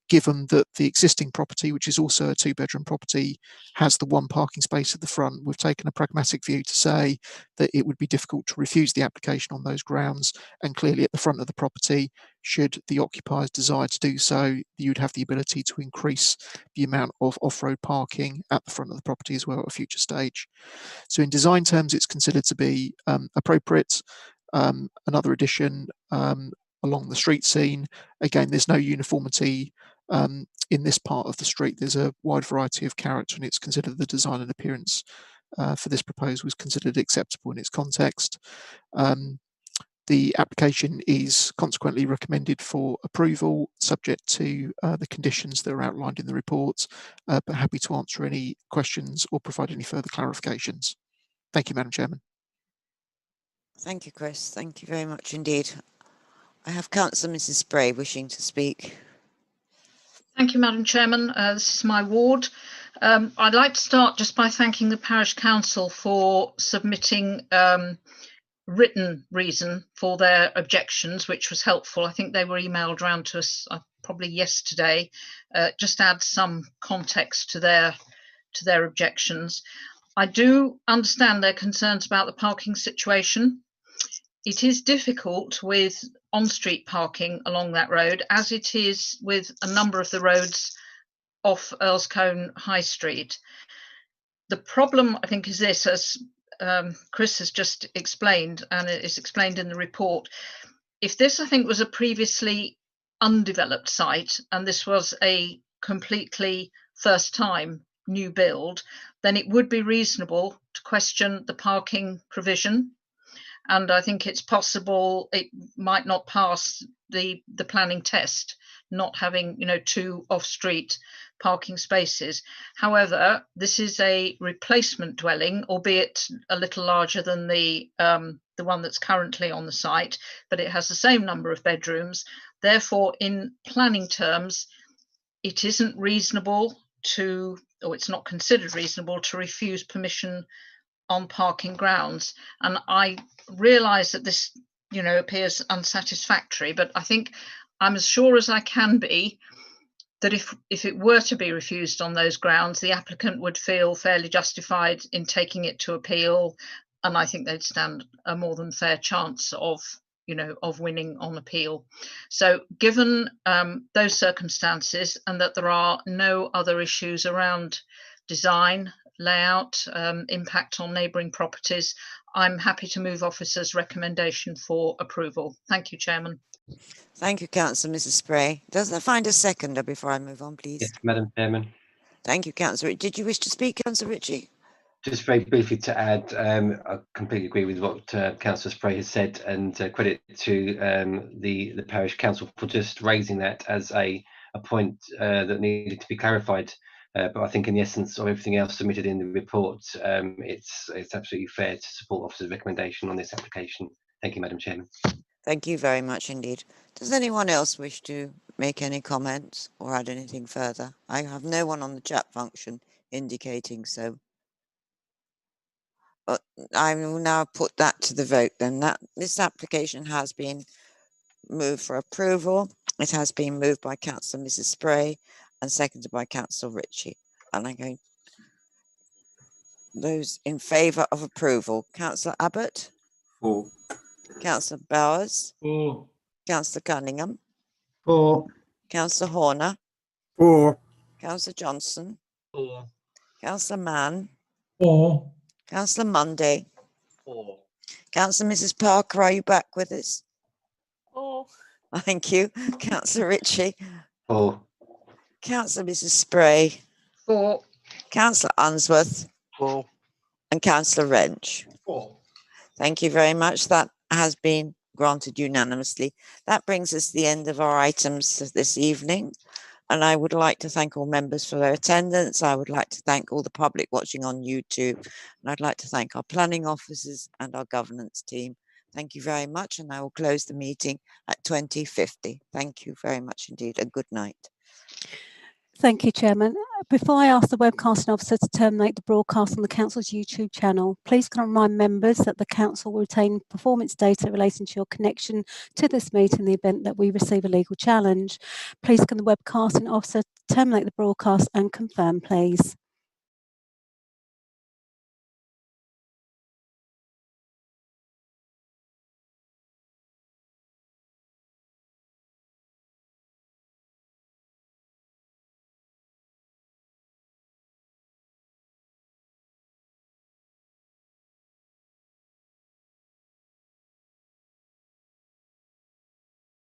given that the existing property, which is also a 2-bedroom property, has the 1 parking space at the front, we've taken a pragmatic view to say that it would be difficult to refuse the application on those grounds. And clearly at the front of the property, should the occupiers desire to do so, you'd have the ability to increase the amount of off-road parking at the front of the property as well at a future stage. So in design terms, it's considered to be appropriate. Another addition along the street scene, again, there's no uniformity in this part of the street. There's a wide variety of character, and it's considered the design and appearance for this proposal was considered acceptable in its context. The application is consequently recommended for approval, subject to the conditions that are outlined in the report, but happy to answer any questions or provide any further clarifications. Thank you, Madam Chairman. Thank you, Chris. Thank you very much indeed. I have Councillor Mrs. Spray wishing to speak. Thank you, Madam Chairman. This is my ward. I'd like to start just by thanking the Parish Council for submitting written reason for their objections, which was helpful. I think they were emailed around to us probably yesterday. Just add some context to their objections. I do understand their concerns about the parking situation. It is difficult with on-street parking along that road, as it is with a number of the roads off Earls Cone High Street. The problem, I think, is this, as Chris has just explained, and it is explained in the report. If this, I think, was a previously undeveloped site, and this was a completely first-time new build, then it would be reasonable to question the parking provision. And I think it's possible it might not pass the planning test, not having 2 off-street parking spaces. However, this is a replacement dwelling, albeit a little larger than the one that's currently on the site, but it has the same number of bedrooms. Therefore, in planning terms, it isn't reasonable to, or it's not considered reasonable to refuse permission on parking grounds. And I realise that this, appears unsatisfactory, but I think I'm as sure as I can be that if it were to be refused on those grounds, the applicant would feel fairly justified in taking it to appeal, and I think they'd stand a more than fair chance of winning on appeal. So given those circumstances, and that there are no other issues around design, layout, impact on neighbouring properties, I'm happy to move officer's recommendation for approval. Thank you, Chairman. Thank you, Councillor Mrs. Spray. Does I find a seconder before I move on, please? Yes, Madam Chairman. Thank you, Councillor. Did you wish to speak, Councillor Ritchie? Just very briefly to add, I completely agree with what Councillor Spray has said, and credit to the Parish Council for just raising that as a point that needed to be clarified. But I think in the essence of everything else submitted in the report, it's absolutely fair to support officer's recommendation on this application. Thank you, Madam Chairman. Thank you very much indeed. Does anyone else wish to make any comments or add anything further? I have no one on the chat function indicating so. I will now put that to the vote then. This application has been moved for approval. It has been moved by Councillor Mrs. Spray and seconded by Councillor Ritchie. And I'm going, those in favour of approval, Councillor Abbott? 4. Councillor Bowers? 4. Councillor Cunningham? 4. Councillor Horner? 4. Councillor Johnson? 4. Councillor Mann? 4. Councillor Monday? 4. Councillor Mrs. Parker, are you back with us? 4. Thank you. Councillor Ritchie? 4. Councillor Mrs. Spray? 4. Councillor Unsworth? 4. And Councillor Wrench? 4. Thank you very much. That has been granted unanimously. That brings us to the end of our items this evening. And I would like to thank all members for their attendance. I would like to thank all the public watching on YouTube. And I'd like to thank our planning officers and our governance team. Thank you very much. And I will close the meeting at 20:50. Thank you very much indeed. And good night. Thank you, Chairman. Before I ask the webcasting officer to terminate the broadcast on the Council's YouTube channel, please can I remind members that the Council will retain performance data relating to your connection to this meeting in the event that we receive a legal challenge. Please can the webcasting officer terminate the broadcast and confirm, please.